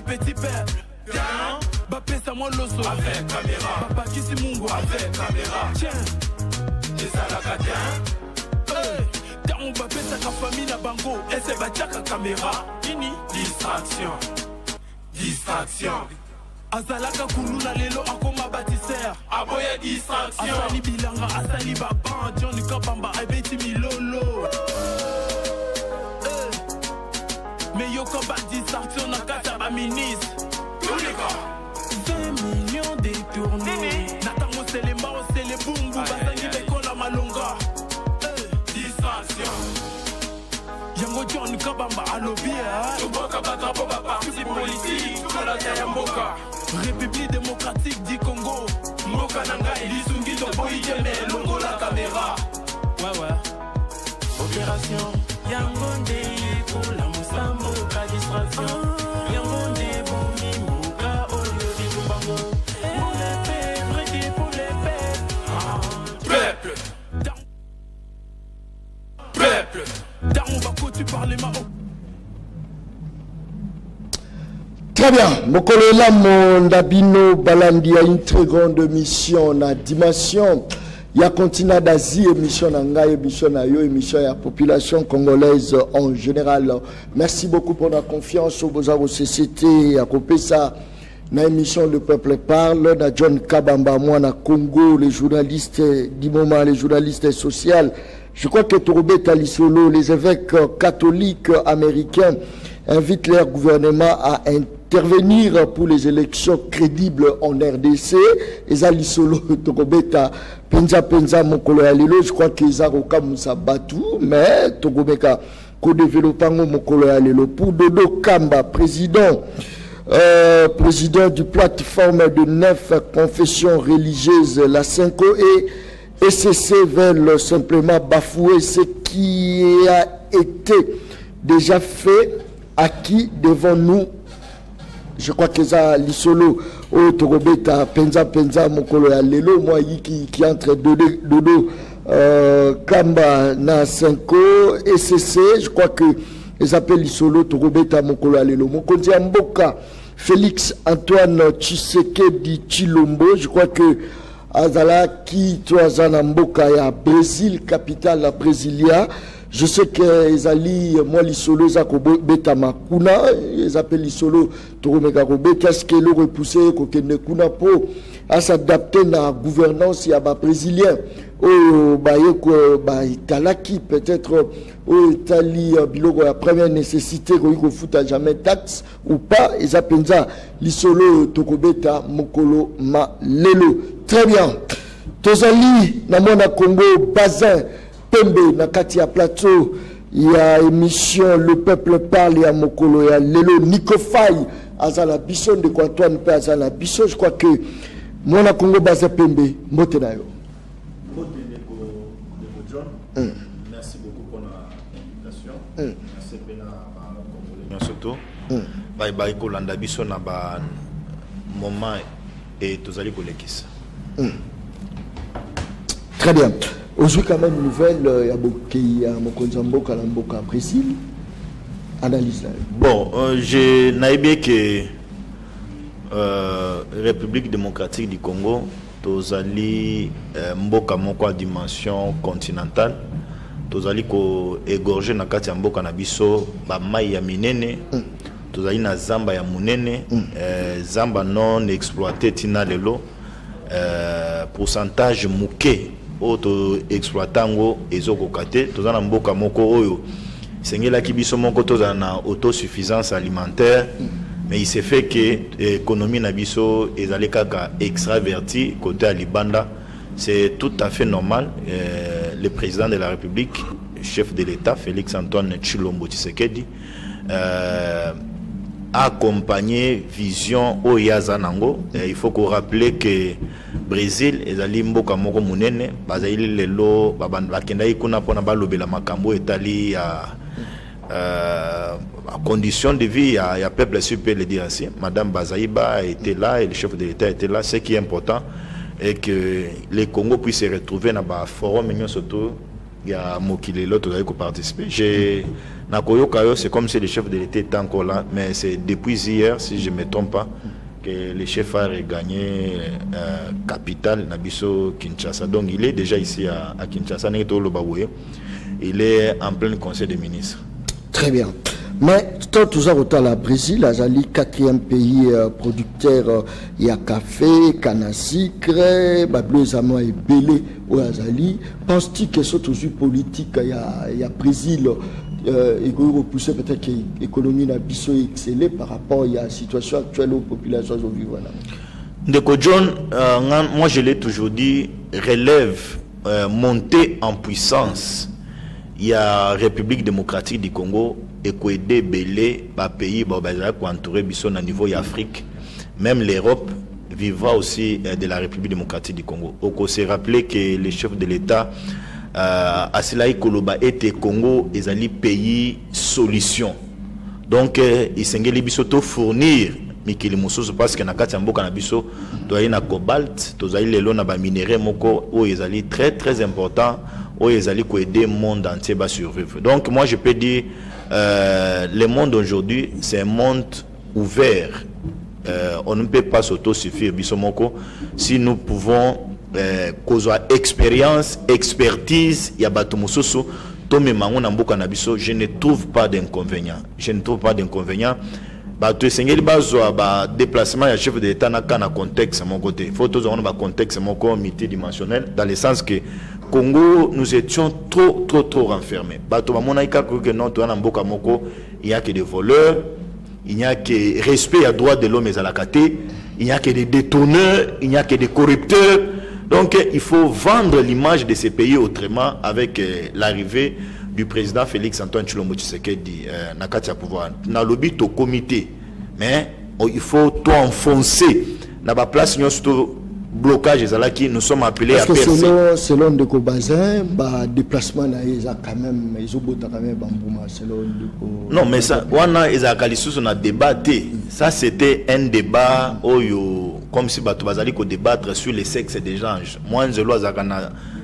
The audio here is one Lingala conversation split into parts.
petit peuple. Bapesa moi loso avec caméra. Papa Kisi Mungu avec caméra. Tiens, les alakatiens. Tant bapesa ka famille na bango. Et c'est bataka caméra. Ini distraction. Distraction. Azalaka kuluna lelo akoma bâtisseur. Aboya distraction. Asali bilanga, asali baban. Johnny Kabamba, abeti milolo. Mais yo koba distraction na kata ba ministre. Tous les gars. 20 millions détournés. Natango c'est les morts, c'est les boum boum. Basangi bekola malonga. Distraction. Yango Johnny Kabamba alobia. Toboka batrapo ba parti politique. Tobola ya mboka. République démocratique du Congo. Mboka Nangai, Lisungi Toboyi Jeme, Longo la caméra. Ouais. Opération Yangonde pour la Moussambo, la distraction. Yangonde pour Mimouka, Oyo Biboubango. Pour les paix, Freddy pour les paix. Peuple. Dans Bako, tu parles ma. Très bien, Mokolola Mondabino Balandi a une très grande mission na dimension. Il y a continent d'Asie, émission Nangaï, émission Nayo, émission la population congolaise en général. Merci beaucoup pour la confiance au Beaux-Arts société à couper ça. Na émission Le Peuple Parle, na John Kabamba, moi na Congo, les journalistes du moment, les journalistes sociaux. Je crois que Tourobé Talisolo, les évêques catholiques américains invitent leur gouvernement à intervenir pour les élections crédibles en RDC. Ezali solo Togobeta Penza Mokolo Alelo, je crois qu'ils ont Moussa Batou, mais Togobeka co-développant Mokolo Alelo. Pour Dodo Kamba, président du plateforme de 9 confessions religieuses, la 5O et SCC veulent simplement bafouer ce qui a été déjà fait, acquis devant nous. Je crois que ça, l'isolo, au Torobeta, Penza, Mokolo Alelo, moi, qui entre Dodo, Kamba, na 5O, SCC, je crois que ils appellent l'isolo, Torobeta, Mokolo Alelo. Mokonzi Mboka, Félix Antoine Tshisekedi Chilombo, je crois que Azala qui Toazana Mboka ya Brésil, capitale la Brasilia. Je sais que Ezali, moi l'isolo, Zakobo Betama Kuna, ils appellent l'isolo Toromegarobe, qu'est-ce que le repoussé, Kokene Kuna po, à s'adapter à la gouvernance ya ba brésilien. Oh, bah, Italaki, peut-être, oh, Italie, biloko, la première nécessité, qu'on fout à jamais taxe ou pas, ils appellent ça l'isolo Tokobeta Mokolo Ma Lelo. Très bien. Tozali, Namona Congo, Bazin, Pembe, Nakatia Plateau, il y a émission Le Peuple Parle, à Mokolo, il y a Lelo, Nikofai, Azala Bisson de Antoine P. Azala Bisson, je crois que Mona Congo, Bazin, Pembe, Motenayo. Merci beaucoup pour l'invitation. Merci pour surtout. Bye bye Kolanda Bisson na ba moment et tozali kolekisa. Très bien. Aujourd'hui quand même nouvelle il y a Mokonzambo Kalamboka Brésil. Analyse là. Bon, je naibé que République démocratique du Congo tozali mboka moko à dimension continentale. Tozali ko égorger na kati ya mboka na biso ba mai ya minene. Tozali na zamba ya munene, zamba non exploité tina lelo. Pourcentage muke auto exploitango ezoko kate tozana mboka moko oyo sengela ki biso moko tozana na autosuffisance alimentaire. Mais il s'est fait que l'économie nabiso est allée kaka extraverti côté à Libanda. C'est tout à fait normal. Le président de la République, chef de l'État, Félix Antoine Tshilombo Tshisekedi, a accompagné vision Oyazanango. Il faut qu'on rappelle que Brésil est allé mboka moko munene, bazali lelo bakendai kuna pona balobela makambo etali condition de vie, il y a peuple super le dire ainsi. Madame Bazaïba était là et le chef de l'État était là. Ce qui est important est que les Congo puissent se retrouver dans le forum surtout il y a Mokile l'autre qui participer. J'ai Nakoyo Kayo, c'est comme si le chef de l'État était encore là, mais c'est depuis hier, si je ne me trompe pas, que le chef a gagné capitale Nabiso Kinshasa. Donc il est déjà ici à Kinshasa, il est en plein conseil des ministres. Très bien. Mais tout ça au la Brésil, Azali 4e pays producteur, il y a café, canne à sucre, bablo zama et belé au Azali. Penses-tu que ce toujours politique, il y a Brésil, il faut repousser peut-être que l'économie n'a pas excellé par rapport à la situation actuelle aux populations au vivant là. Ndeko John, moi je l'ai toujours dit, relève, montée en puissance. Il y a République démocratique du Congo et quoi aider belé par pays pour entourer Bisson à niveau Afrique. Même l'Europe vivra aussi de la République démocratique du Congo. On s'est rappelé que le chef de l'État Asilaï Koloba était Congo et ali pays solution. Donc il s'engage Bissoto fournir Mikili Moussoso parce que na Katambo Kanabiso doit y na cobalt, doit y le na ba minerai moko o ezali très très important. Où ils allaient aider le monde entier à survivre. Donc moi je peux dire le monde aujourd'hui c'est un monde ouvert. On ne peut pas s'autosuffire si nous pouvons causer expérience, expertise, je ne trouve pas d'inconvénient. Je ne trouve pas d'inconvénient. Déplacement du chef de l'État dans un contexte à mon côté. Il faut toujours avoir un contexte multidimensionnel dans le sens que Congo, nous étions trop renfermés. Il n'y a que des voleurs, il n'y a que respect à droit de l'homme et à la caté, il n'y a que des détourneurs, il n'y a que des corrupteurs. Donc il faut vendre l'image de ces pays autrement avec l'arrivée du président Félix Antoine Tshilombo Tshisekedi Nakati à pouvoir. Dans le but au comité, mais il faut tout enfoncer. Dans la place, blocage qui nous sommes appelés à percer. Selon de Kobazin, déplacement quand même, non, mais ça, on a débatté. Ça, c'était un débat comme si Bazali ko débattre sur les sexes des gens. Moi, je dois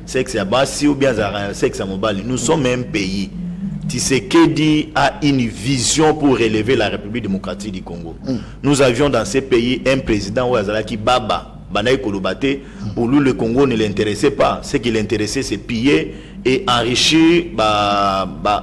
sexe à Bassi ou bien sexe à Mobali. Nous sommes un pays. Tshisekedi a une vision pour relever la République démocratique du Congo. Nous avions dans ces pays un président qui Baba. Pour lui, le Congo ne l'intéressait pas. Ce qui l'intéressait, c'est piller et enrichir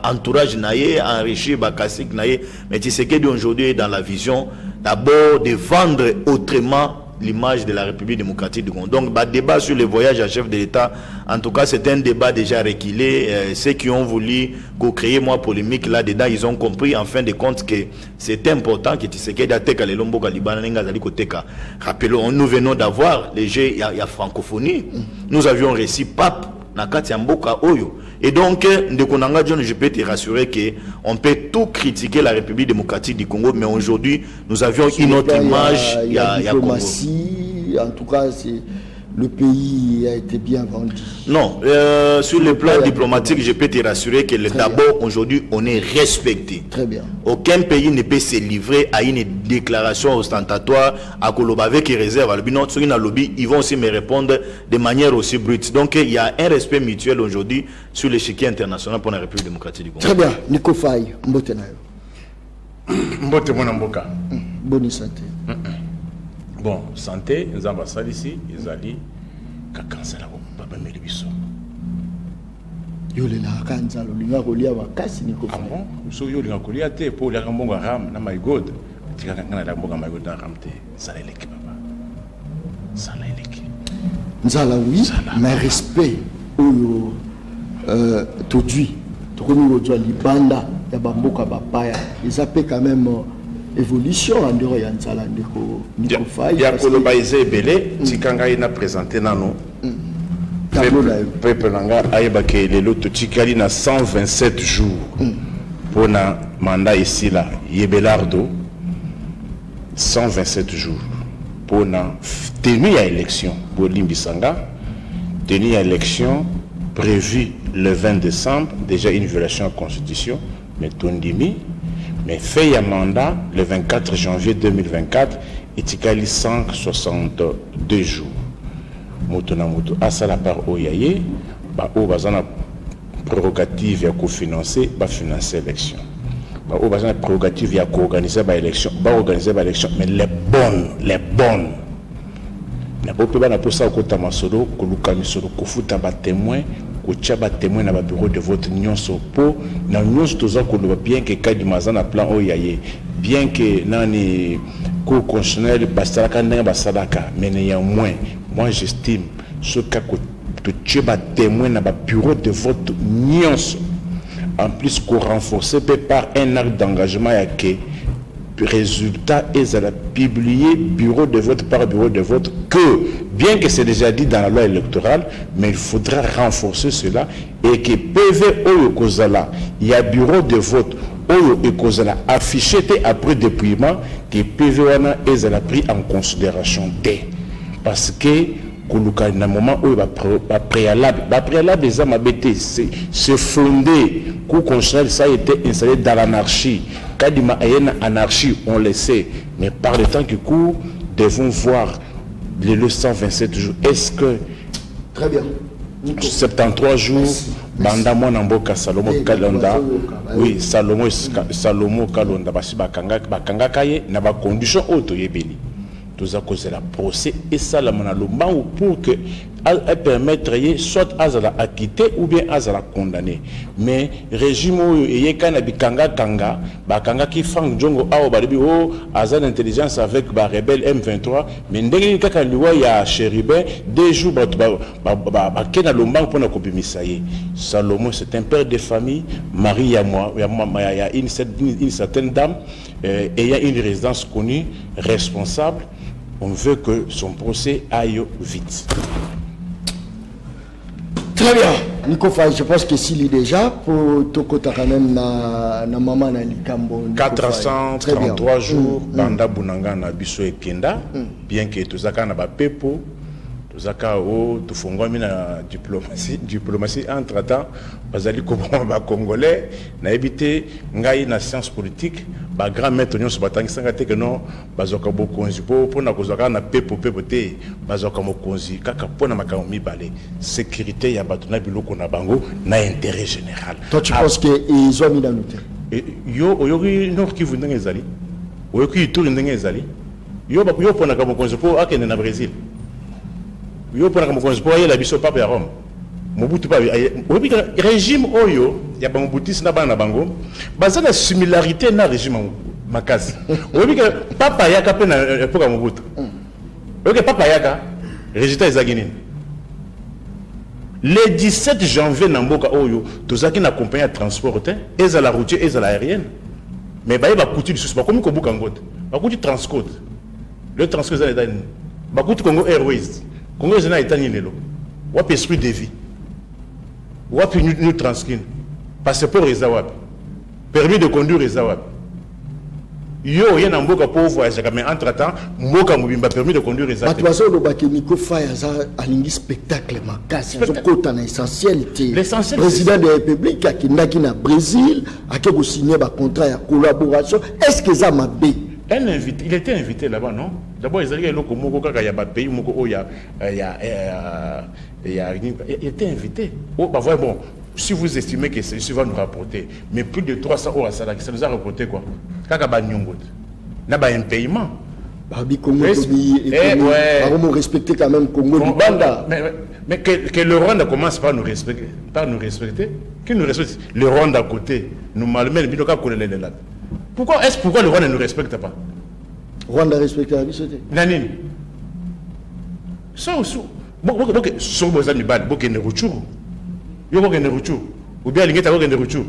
entourage naïe, enrichir Kassik naïe. Mais Tshisekedi aujourd'hui est dans la vision d'abord de vendre autrement l'image de la République démocratique du Congo. Donc, débat sur le voyage à chef de l'État, en tout cas, c'est un débat déjà reculé. Ceux qui ont voulu créer moi polémique là-dedans, ils ont compris en fin de compte que c'est important que Tshisekedi ateka les lombo Liban n'engazali koteka. Rappelons, nous venons d'avoir les jeux, il y a francophonie. Nous avions réussi pape Nakati Mboka Oyo. Et donc, je peux te rassurer qu'on peut tout critiquer la République démocratique du Congo, mais aujourd'hui, nous avions une autre image. Il y a diplomatie, en tout cas, le pays a été bien vendu. Non, sur le plan diplomatique, je peux te rassurer que d'abord, aujourd'hui, on est respecté. Très bien. Aucun pays ne peut se livrer à une déclaration ostentatoire à Koloba avec réserve à l'objet. Sur une lobby, ils vont aussi me répondre de manière aussi brute. Donc, il y a un respect mutuel aujourd'hui sur l'échiquier international pour la République démocratique du Congo. Très bien. Nico Faye, Mbote Nayo. Mbote Mboka. Bonne santé. Bon, santé, nous avons ça ici, ils allaient cancer là, papa Melibiso. Yo le la cancer, le linga kolia wakasi Nico Faye. Ah bon? So yo linga kolia te pour les rambonga ram na my God. Tika kana la mbonga my God na ramte. Ça l'élèque papa. Ça l'élèque. Nzala oui, mais respect oyo todui. Tokomi ojo libanda ya bamboka bapaya. Ils appellent quand même évolution en dehors de Nzala Nico Faye. Il y a Koloba Belé, Tikanga il a présenté nano. Peuple Nanga Aïbake Lelo Tikali na 127 jours pour na mandat ici là, Yebelardo 127 jours pour na tenue à élection pour Limbisanga, tenue à élection prévue le 20 décembre, déjà une violation de la Constitution, mais Tondimi. Mais fait un mandat le 24 janvier 2024 et Tikali 162 jours. Moto na moto. À ça la part Oyaye, ba o bazana prérogative à co-financer, va financer l'élection. Au besoin de prérogative à co-organiser l'élection, va organiser l'élection, mais les bonnes. Na pas peut pas ça au côté masolo, que Luka Misolo, que fouta ba témoin, que tchaba témoin na ba bureau de vote nyonso po, na nyonso toza ko lo bien que kadi mazana plan oyaye, bien que nani cour constitutionnel bastaraka ndanga basadaka, mais néanmoins, moi j'estime ce cas que tchaba témoin na ba bureau de vote nyonso, en plus qu'on renforcé par un acte d'engagement à que résultat est à la publier bureau de vote par bureau de vote que, bien que c'est déjà dit dans la loi électorale, mais il faudra renforcer cela et que PV Oyo Kozala, il y a bureau de vote Oyo et Kozala affiché après dépouillement que PV Wana est à la pris en considération D. Parce que Koluka na moment où il préalable des hommes habités se fondé cour constitutionnel ça a été installé dans l'anarchie. Kadima ayena anarchie on le sait, mais par le temps qui court devons voir les 127 jours. Est-ce que très bien 73 jours banda mwana mboka Salomo Kalonda oui Salomo Kalonda basi bakanga kaye na ba condition auto yebeli tous à cause de la procès et ça la monalomba pour que elle permettre soit à la acquitter ou bien à la condamner mais régime et kana bikanga kanga bakanga ki fang jongo ao balibi o azan intelligence avec ba rebelle M23 mais ndenge kaka liwa ya Chérubin des jours ba kena lomba pour na kobimisa ye Salomon c'est un père de famille mari ya moi il y a une certaine dame et il y a une résidence connue responsable. On veut que son procès aille vite. Très bien. Nico Faye, je pense que s'il est déjà pour Tokota quand même na maman na Likambo. 433 jours, Banda Bunanga na Biso et Kenda, bien que tout ça na ba pepo, tout ça tout fongo na diplomatie entre temps, bazali ko ba congolais na éviter ngai na science politique. Ba grand maître nyonso batangisa te que non bazoka bokonzi pour na kozaka na pepo te bazoka mokonzi kaka pona makambo mibale sécurité ya bato na biloko na bango na intérêt général. Toi tu penses que ils ont mis dans le terrain yo oyoki nord Kivu ndenge ezali oyoki Ituri ndenge ezali yo pona ka mokonzi po akende na Brésil yo pona ka mokonzi po ayela biso papa ya Rome Mobutu pa régime oyo ya bangobutisi na bana bango baza na similarité na régime makasi obi que papa yaka pe na époque Mobutu obi que papa yaka résultat ezaki nini le 17 janvier na mboka oyo tozaki na compagnie de transport et à la routière et à l'aérienne mais ba kuti lisusu ba komi ko buka ngote ba kuti Transcode le Transcode za état ba kuti Congo Airways Congo zena état ni lelo wa esprit de vie wapi nous transkin passeport ezawap permis de conduire ezawap yo yena mboka pour voyager mais entre temps mboka mobimba permis de conduire ezawap batwazo lo bakemiko fire za alingi spectacle makasi zo kota na essentialité président de la République akindaki na Brésil akeko signer ba contrat ya collaboration est-ce que ça m'a bé il était invité là-bas non d'abord ils allaient loko moko kaka ya ba pays moko oya il était invité. Oh, bah ouais, bon, si vous estimez que ceci va nous rapporter, mais plus de 300 euros à ça nous a rapporté quoi? Kaka nyongot. N'a pas un paiement. Babi Congo, on respecter quand même Congo du Banda. Mais que le Rwanda commence par nous respecter, qui nous respecte? Le Rwanda à côté, nous malmène, pourquoi le Rwanda ne nous respecte pas? Rwanda respecte la vie, c'était. Nanine. Donc, sur vos amis, vous ne retour. Vous ne retour. Ou bien l'ingénieur vous ne retour.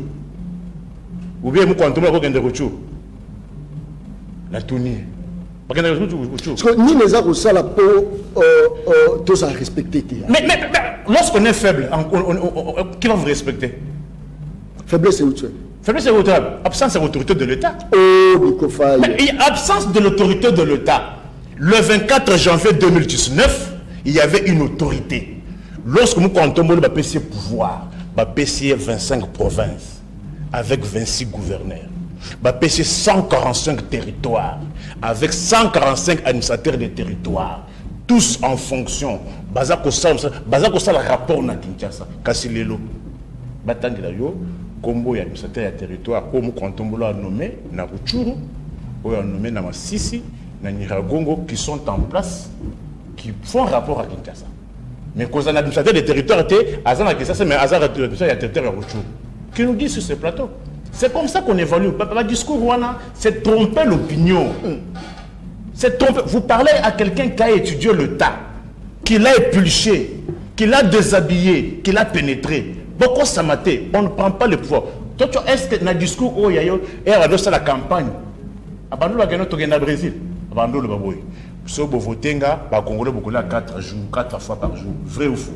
Ou bien vous comptez vous ne retour. La tournée. Parce que ni les arts au sala pour tous à respecter. Mais lorsqu'on est faible, qui va vous respecter? Faiblesse c'est autre. Faiblesse c'est autre. Absence de l'autorité de l'État. Oh, Nico Faye. Mais absence de l'autorité de l'État. Le 24 janvier 2019. Il y avait une autorité. Lorsque nous comptons le PC pouvoir, le PC 25 provinces, avec 26 gouverneurs, le PC 145 territoires, avec 145 administrateurs des territoires, tous en fonction. Bazako ça le rapport na Kinshasa, Kassilelo. batangela yo kombo ya administrateur ya territoire comme Kontombolo a nommé na Rutshuru ou a nommé na Masisi na Nyiragongo qui sont en place qui font rapport à Kinshasa. Mais quand on a l'administrateur des territoires était Azan a Kinshasa mais Azan a l'administrateur des territoires à Rutshuru qui nous dit sur ce plateau. C'est comme ça qu'on évalue. Le discours c'est tromper l'opinion. C'est tromper. Vous parlez à quelqu'un qui a étudié le tas, qui l'a épulché, qui l'a déshabillé, qui l'a pénétré. Beaucoup samaté, on ne prend pas le pouvoir. Est-ce que dans le discours où il y a eu la campagne, Abandon la gagné au Brésil, Abandon le Baboui. Si vous votez, les Congolais beaucoup là 4 jours, 4 fois par jour. Vrai ou faux?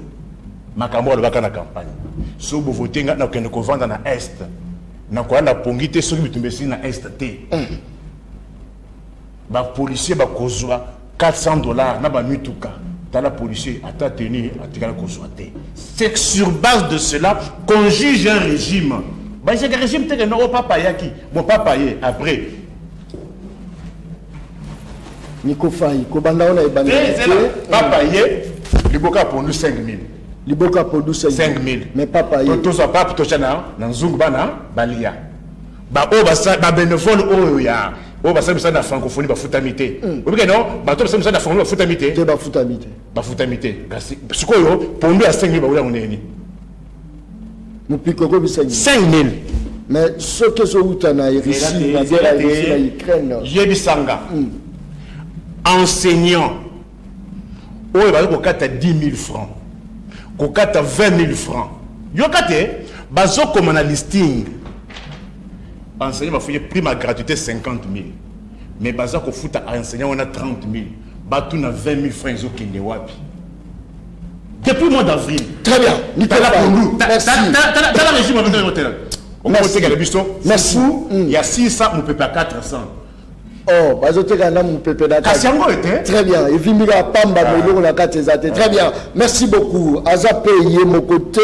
Makambo le baka na campagne. Si vous votez, na kende ko vendre na est. Na ko na pongité so bitumbesi na est té. Ba policier ba kozwa $400 na ba mituka. Dans la policier a tenu à consulter. C'est sur base de cela qu'on juge un régime. Bah, c'est un régime qui n'est pas payé qui. Bon, pas payé après. Nico Faye, Kobanda on a ébanné. Pas payé. Liboka pour nous 5 000. Liboka pour nous 5 000. Mais pas payé. Tout ça pas pour Tochana, dans Zungbana, Balia. Bah, oh, bah, bénévole, oh, ya. Oh, bah, ça me semble la francophonie, bah, foutamité. Vous voyez, non? Bah, toi, ça me semble la francophonie, foutamité. C'est bah, foutamité. Bah, foutamité. C'est quoi, pour nous, à 5 000, bah, on est ni. Nous piquons 5 000. Mais ce que ce Outana est ici, la guerre en Ukraine. Yebisanga. Enseignant. Oh, il va y avoir 10 000 francs. Qu'il y a 20 000 francs. Il y a comme un listing. Enseignant va faire prime à gratuité 50 000. Mais baza ko futa enseignant on a 30 000. Batou na 20 000 francs au Kenya wapi. Depuis le mois d'avril. Très bien. Nicolas Pondou. Merci. T'as la régime avec l'hôtel. On va voter le biston. Merci. Il y a 600, on peut pas 400. Oh, bazote kana mon pepe data. Kasiango était. Très bien. Et Vimira Pamba Melo na katezate. Très bien. Merci beaucoup. Azape yé mon côté.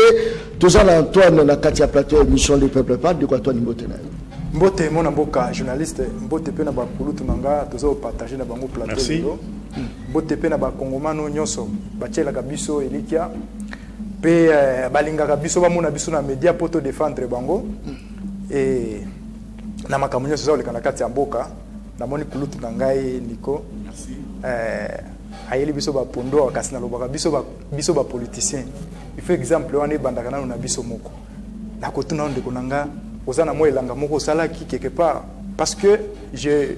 Tozana Antoine na katia plateau émission des peuples pas de quoi toi Nimbote na. Mbote mon amboka journaliste mbote pe na ba kulutu nanga tozo partager na bango plateau. Merci. Mbote pe na ba kongomano nyonso bachela kabiso elikia pe balinga kabiso ba mona biso na media poto défendre bango et na makambo nyonso za lekana kati ya mboka na moni kulutu ngai Nico. Merci. Ayeli biso ba pondo kasi na lobaka biso ba politicien. Il faut exemple wana bandaka na biso moko. Na kotuna ndeko nanga ozana mo elanga moko sala ki quelque part parce que je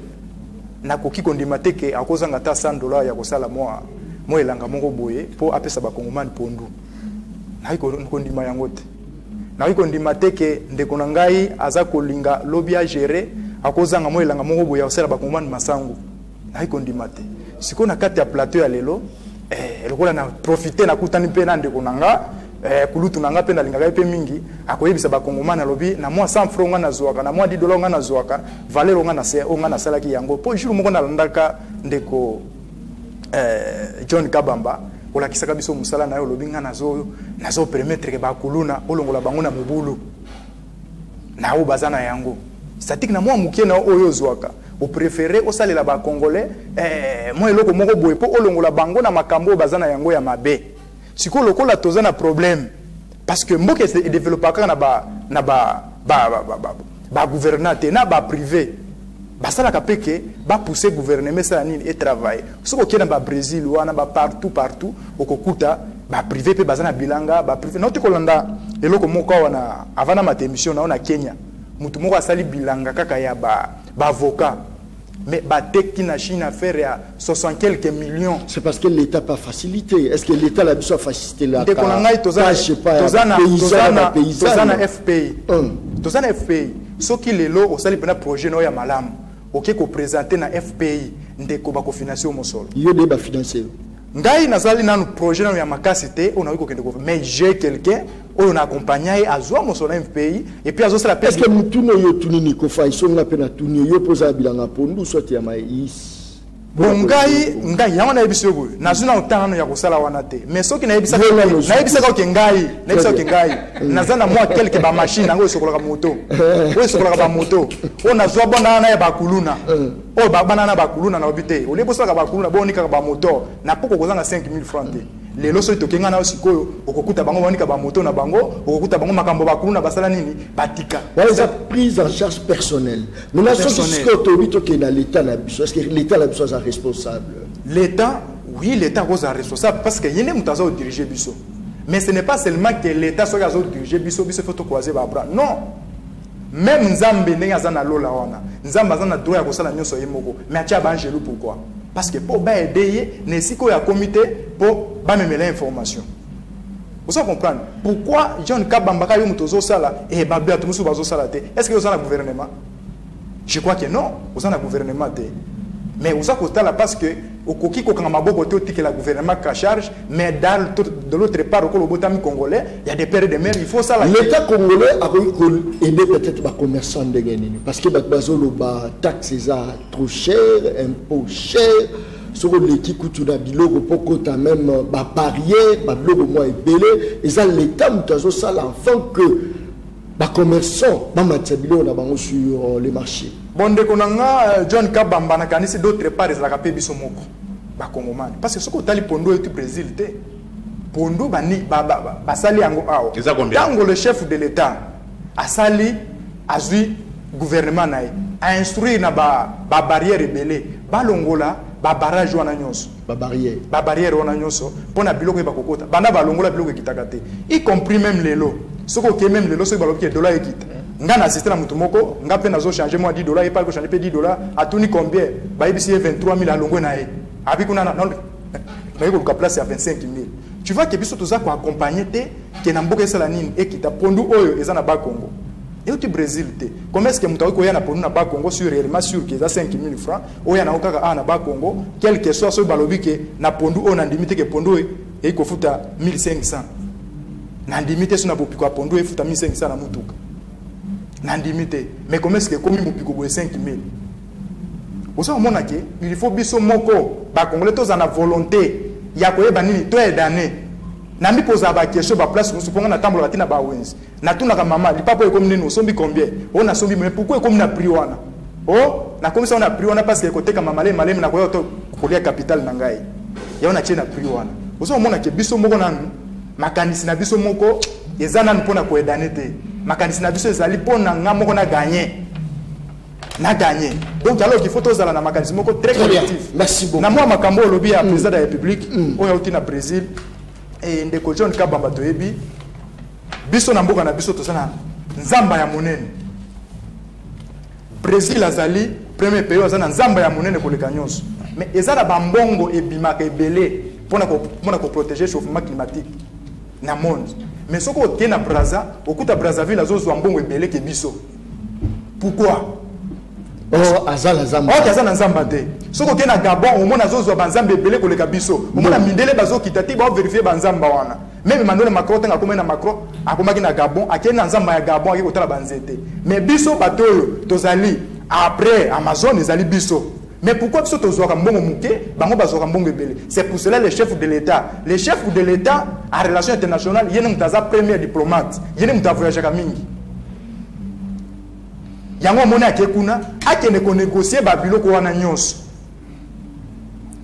nakoki kondimate ke akozanga ta $100 ya kosala mo elanga moko boye po apesa ba kongomani pondu na kondima yango te na kondimate ke ndeko na ngai aza kolinga lobby a gérer akozanga mo elanga moko boye kosala ba kongomani masango na kondimate siko na kati ya plateau ya lelo lokola na profiter na kutani pe na ndeko nanga kulutu nanga pe na linga pe mingi akoyebisa ba kongomana lobi na moi 100 francs nga na zwaka na moi $10 nga na zwaka valeur nga na se nga na sala ki yango po jour moko na landaka ndeko John Kabamba ola kisaka biso musala na yo lobi nga nazo permettre ke ba kuluna olongola bango na mobulu na o bazana yango statique na moi mukie na oyo zwaka au préféré au salela ba congolais moi eloko moko boye po olongola bango na makambo bazana yango ya mabe. Si vous avez un problème, parce que moi qui est développé na gouvernement, na privé, ça la que ba pousser gouvernement ça et travailler. Si vous êtes au Brésil ou partout, au Kokuta, ba privé pe bazana bilanga, ba privé. Notre Kolanda, et là comme wana avant ma émission na on Kenya, mutu moko asali bilanga kaka ya ba avocat. Mais qui na Chine à faire à 60 quelques millions. C'est parce que l'État n'a pas facilité. Est-ce que l'État a besoin de faciliter la FPI. Tozana FPI. Ce qui est là, au sali pena projet no ya malam. OK ko présenter na FPI ndeko ba ko financer au mosolo. Yo de ba financer. Ngai nazali na projet no ya makasité on a eu ko kende ko mais j'ai quelqu'un on a accompagné à zo mosolo FPI et puis azo sala est-ce que mutuno yo tunini ko fa iso na pena tuni yo poza bilanga pondu soit ya maïs. Bon ngai yango na ebiso go nazuna utana ya kosala wana te mais soki na ebisa ko ngai nazana moi quelque ba machine ngo sokola moto o sokola ba moto o nazwa bona na ya bakuluna o ba banana bakuluna na obite o lebo soka bakuluna bonika ba moto na poko kozanga 5 000 francs te les loso tokenga na osikoyo okokuta bango banika ba moto na bango okokuta bango makambo bakulu na basala nini batika voilà ça prise en charge personnelle maintenant ce que tobito ke na l'état na biso est-ce que l'état la biso est responsable l'état oui l'état est responsable parce que yene mutazo diriger biso mais ce n'est pas seulement que l'état soit diriger biso faut to croiser ba bras non même nzambe ndenge azana lola wana nzambe azana droit ya kosala nyonso yemoko mais atia ba angelo pourquoi parce que pour ba aider ne siko ya comité pour ba memela information vous comprenez pourquoi John Kabamba yo mutozo sala et ba bia tumusu bazo sala te est-ce que vous avez un gouvernement je crois que non vous avez un gouvernement te mais vous avez là parce que au koki ko kanga maboko te que le gouvernement ka charge mais de l'autre part au Botami congolais il y a des pères et des mères il faut ça l'état congolais a aider peut-être les commerçants de Guinée parce que bazolo ba taxes à trop cher impôt cher sur les qui coûtent na biloko poko ta même ba barrière ba biloko moi belé et ça l'état mutazo ça afin que ba commerçants ba matabilo na bango sur les marchés bon de konanga John Kabamba na kanisi d'autre part la kapé biso moko ba kongomani parce que ce que tali pondo et Brésil te pondo bani ba sali yango awo tango le chef de l'état a sali azui gouvernement na a instruire na ba barrière rebelle ba longola ba barrage wana nyonso ba barrière wana nyonso pona biloko ba kokota bana ba longola biloko kitakate y compris même lelo soko ke même lelo so ba lobi dollar ekita nga na assisté na mutu moko nga pe nazo changer moi $10 et pas que changer pe $10 a tuni combien ba ibisi 23000 alongo na e abi kuna na na ko place à 25000 tu vois que biso toza ko accompagner te ke na mboka esala nini ekita pondu oyo eza na ba Congo et au Brésil te comment est-ce que mutu ko ya na pondu na ba Congo sur réellement sûr que eza 5000 francs oya na okaka na ba Congo quel que soit so balobi ke na pondu o na ndimite ke pondu e ko futa 1500 na ndimite so na bopiko a pondu e futa 1500 na mutuka nandimité mais comment est-ce que comme mopiko boye 5000 osa omona ke il faut biso moko ba congolais tous en volonté ya koyeba nini to edane na mi posa ba question ba place musu ponga na tambola batina ba wenzi na tuna ka mama lipapo e comme nini sombi combien on a sombi mais pourquoi comme na prix wana oh na comme ça on a prix wana parce que côté ka mama le malem na koyo to kolia capital na ngai ya on a tena prix wana osa omona ke biso moko na makanisi na biso moko ezana mpona ko edane te makanisi na biso ezali pona nga moko na gagner donc alors qu'il faut tozala na makanisi moko très collectif merci beaucoup na moi makambo lobi ya président de la République oyo uti na Brésil et ndeko John Kabamba toyebi biso na mboka na biso tozana nzamba ya monene Brésil azali premier pays azana nzamba ya monene koleka nyonso mais ezala bambongo ebimaka ebele pona ko protéger chauffement climatique na monde mais ce qu'on tient à Brazza, au coup de Brazzaville, les autres ont bon ébélé que biso. Pourquoi? Oh, azal azamba. Oh, azal azamba te. Ce qu'on tient à Gabon, au moins les autres ont banzamba ébélé que le kabiso. Au moins la mindele bazo qui tati va vérifier banzamba wana. Même Emmanuel Macron tenga comme na Macron, a comme na Gabon, a ken nzamba ya Gabon a kotala banzete. Mais biso batoyo, tozali après Amazon ezali biso. Mais pourquoi biso tozwaka mbongo muke, bango bazwaka mbongo ebele? C'est pour cela les chefs de l'État. Les chefs de l'État en relations internationales, yene mutaza premier diplomate, yene muta voyager ka mingi. Yango mona akekuna, akene ko négocier ba biloko wana nyonso.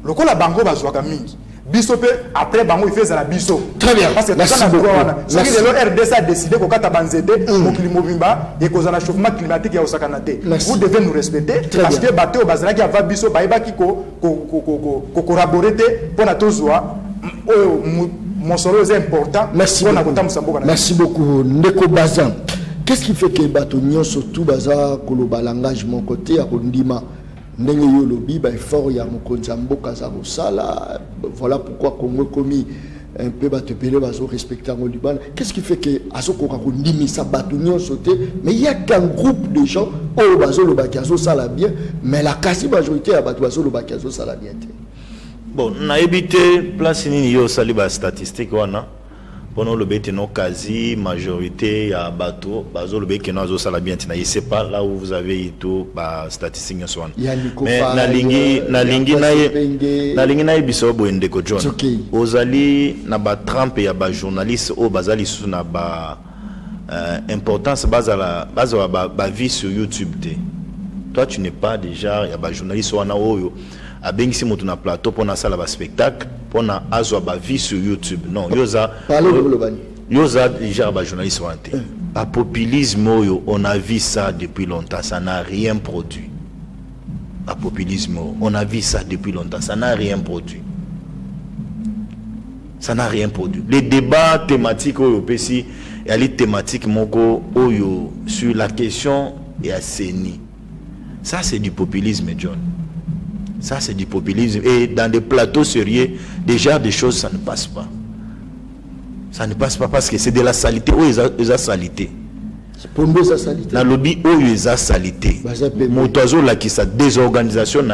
Lokola bango bazwaka mingi. Biso pe après bango il fait ça la biso. Très bien. Parce que merci ça na beaucoup. Ce qui le RDC a décidé ko kata banzete mokili mobimba et ko za na chauffement climatique ya osaka na te. Vous devez nous respecter parce que bateau bazala ki ava biso ba ki ko collaborer te pona tozwa monsoro est important. Merci beaucoup. Merci beaucoup Ndeko Bazan. Qu'est-ce qui fait que bateau surtout baza koloba langage mon côté à kondima ndenge yo lobi ba effort ya mokonza mboka za sala voilà pourquoi Congo commis un peu bateau pelé bazo respecter en Liban. Qu'est-ce qui fait que azoko ka kondimi sa bateau sauté mais il y a qu'un groupe de gens au bazo lo bakazo sala bien mais la quasi majorité à bateau bazo lo bakazo sala bien. Bon, na évité place ni yo saliba statistique wana pendant le bête non quasi majorité ya bateau bazo le bête non zo sala bien tina je sais pas là où vous avez tout ba statistique so mais na lingi na biso bo ndeko John ozali na ba trempe ya ba journaliste o bazali sous na ba importance bazala ba vie sur YouTube te. Toi tu n'es pas déjà ya ba journaliste wana oyo abengisi moto na plateau pour na sala ba spectacle pour na azwa ba vie sur YouTube. Non, yoza déjà ba journaliste wanté. Ba populisme on a vu ça depuis longtemps, ça n'a rien produit. Ba populisme, on a vu ça depuis longtemps, ça n'a rien produit. Ça n'a rien produit. Les débats thématiques au PC, il y a les thématiques moko oyo sur la question et assaini. Ça c'est du populisme, John. Ça c'est du populisme. Et dans des plateaux sérieux, déjà des choses ça ne passe pas. Ça ne passe pas parce que c'est de la saleté. Oh, ils ont salité. Pour nous, ça salité. La lobby, oh, ils ont salité. Motoiseau là qui sa désorganisation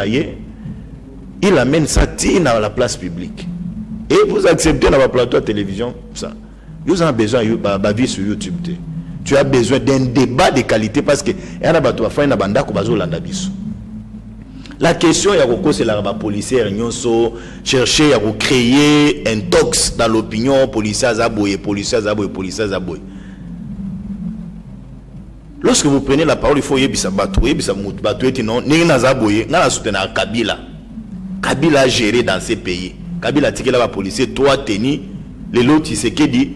il amène ça dans la place publique. Et vous acceptez dans votre plateau à télévision ça. Vous avez besoin de vie sur YouTube. Tu as besoin d'un débat de qualité parce que la question c'est la policière chercher à créer un tox dans l'opinion policière zaboye. Lorsque vous prenez la parole, il faut yebisa batu non na zaboye na soutenir Kabila a géré dans ces pays. Kabila tiki la policier toi teni les lots c'est que dit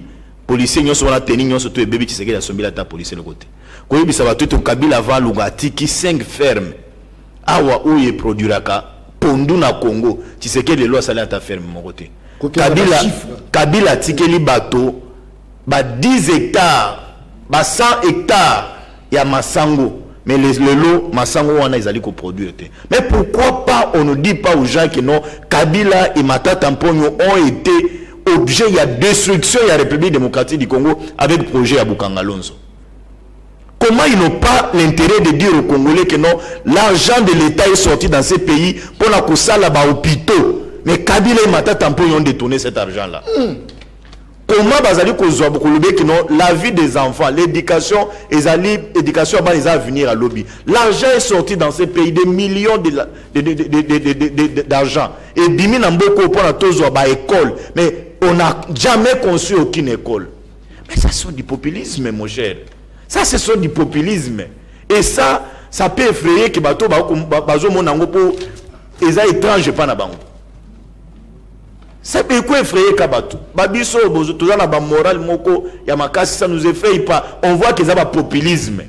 policier nyo so na teni nyo so to bébé tiki la sombila ta policier le côté. Ko yebisa batu to Kabila va lugati qui 5 ferme. Awa ouye produiraka pondu na Congo tu sais que les lois ça ta ferme mon côté Kabila tikeli bateau ba 10 hectares ba 100 hectares ya masango mais les lots masango wana ils allaient produire. Mais pourquoi pas on ne dit pas aux gens que non Kabila et Matata Mponyo ont été objet il y a destruction il y a République démocratique du Congo avec projet à Bukangalonzo. Comment ils n'ont pas l'intérêt de dire aux Congolais que non, l'argent de l'État est sorti dans ces pays pour la causa là-bas hôpitaux. Mais Kabila et Matata Mponyo ont détourné cet argent-là. Comment bazali kozwa bokolobé que non, la vie des enfants, l'éducation, l'éducation va venir à lobby. L'argent est sorti dans ces pays, des millions d'argent. Et bimi namboko pour la tozwa ba école, mais on n'a jamais conçu aucune école. Mais ça sont du populisme, mon cher. Ça, ce sont du populisme. Et ça peut effrayer que bato bazo monango pour les étranges pas na bango. Ça peut effrayer kabato. Babiso bozo tozana ba moral moko ya makasi ça nous effraie pas. On voit que ça va populisme.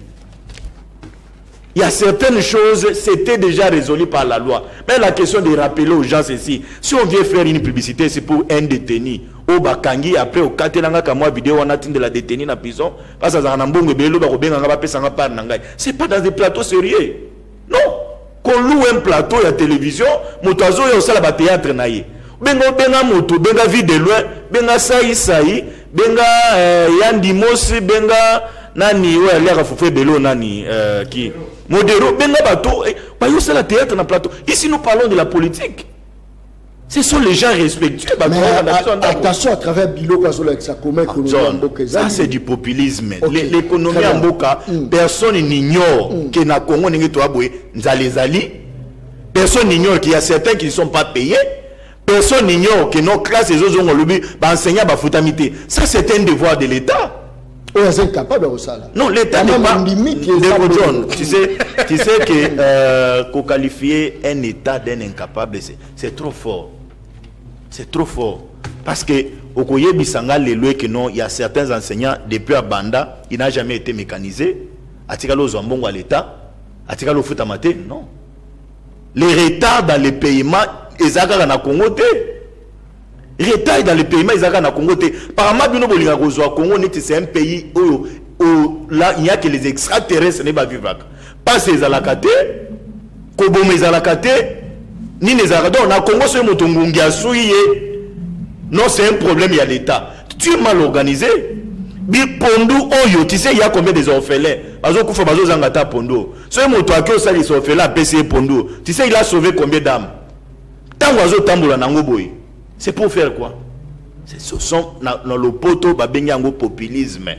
Il y a certaines choses, c'était déjà résolu par la loi. Mais la question de rappeler aux gens ceci, si on vient faire une publicité, c'est pour un détenu. Au Bakangi, après au Katelanga, comme moi, vidéo, on attend de la détenue dans la prison. Parce que c'est pas dans des plateaux sérieux. Non. Qu'on loue un plateau à la télévision, motoiseau et au salle à théâtre naïe. Benga moto, benga vie de loin, benga saï, benga yandi mosi, benga nani, ouais, l'air fouffé belo nani, qui. Modéro, benga bateau, bah c'est la théâtre dans le plateau. Ici nous parlons de la politique. Ce sont les gens respectueux. Mais attention à travers Biloko avec sa commun ça c'est du populisme. L'économie en Boka, personne n'ignore que na Congo n'est pas boé, Nzali. Personne n'ignore qu'il y a certains qui ne sont pas payés. Personne n'ignore que nos classes et autres ont lobby, enseignants ba foutamité. Ça c'est un devoir de l'État. Non, l'État n'est pas John. Tu sais que qu'on qualifier un État d'un incapable, c'est trop fort. C'est trop fort. Parce que au Koye Bisanga, que non, il y a certains enseignants depuis à Banda, il n'a jamais été mécanisé. Atikalo Zambongo à l'État, Atikalo Futamate, non. Les retards dans les paiements, ils ont na Congo. Retard dans les paiements, ils ont na Congo. Par Congo, c'est un pays où là, il n'y a que les extraterrestres qui ne vivent pas. Ces alakate, Kobome alakate, ni les Arabes. On a Congo, c'est non, c'est un problème, il y a l'État. Tu es mal organisé. Pondu Oyo, tu sais, il y a combien des orphelins? Bazo Koufa, Bazo Zangata Pondu. Ce moto qui a les orphelins, PCE Pondu. Tu sais, il a sauvé combien d'âmes? Tant Bazo Tamboula Nangoboy. C'est pour faire quoi? Ce sont dans le poteau, babengango populisme.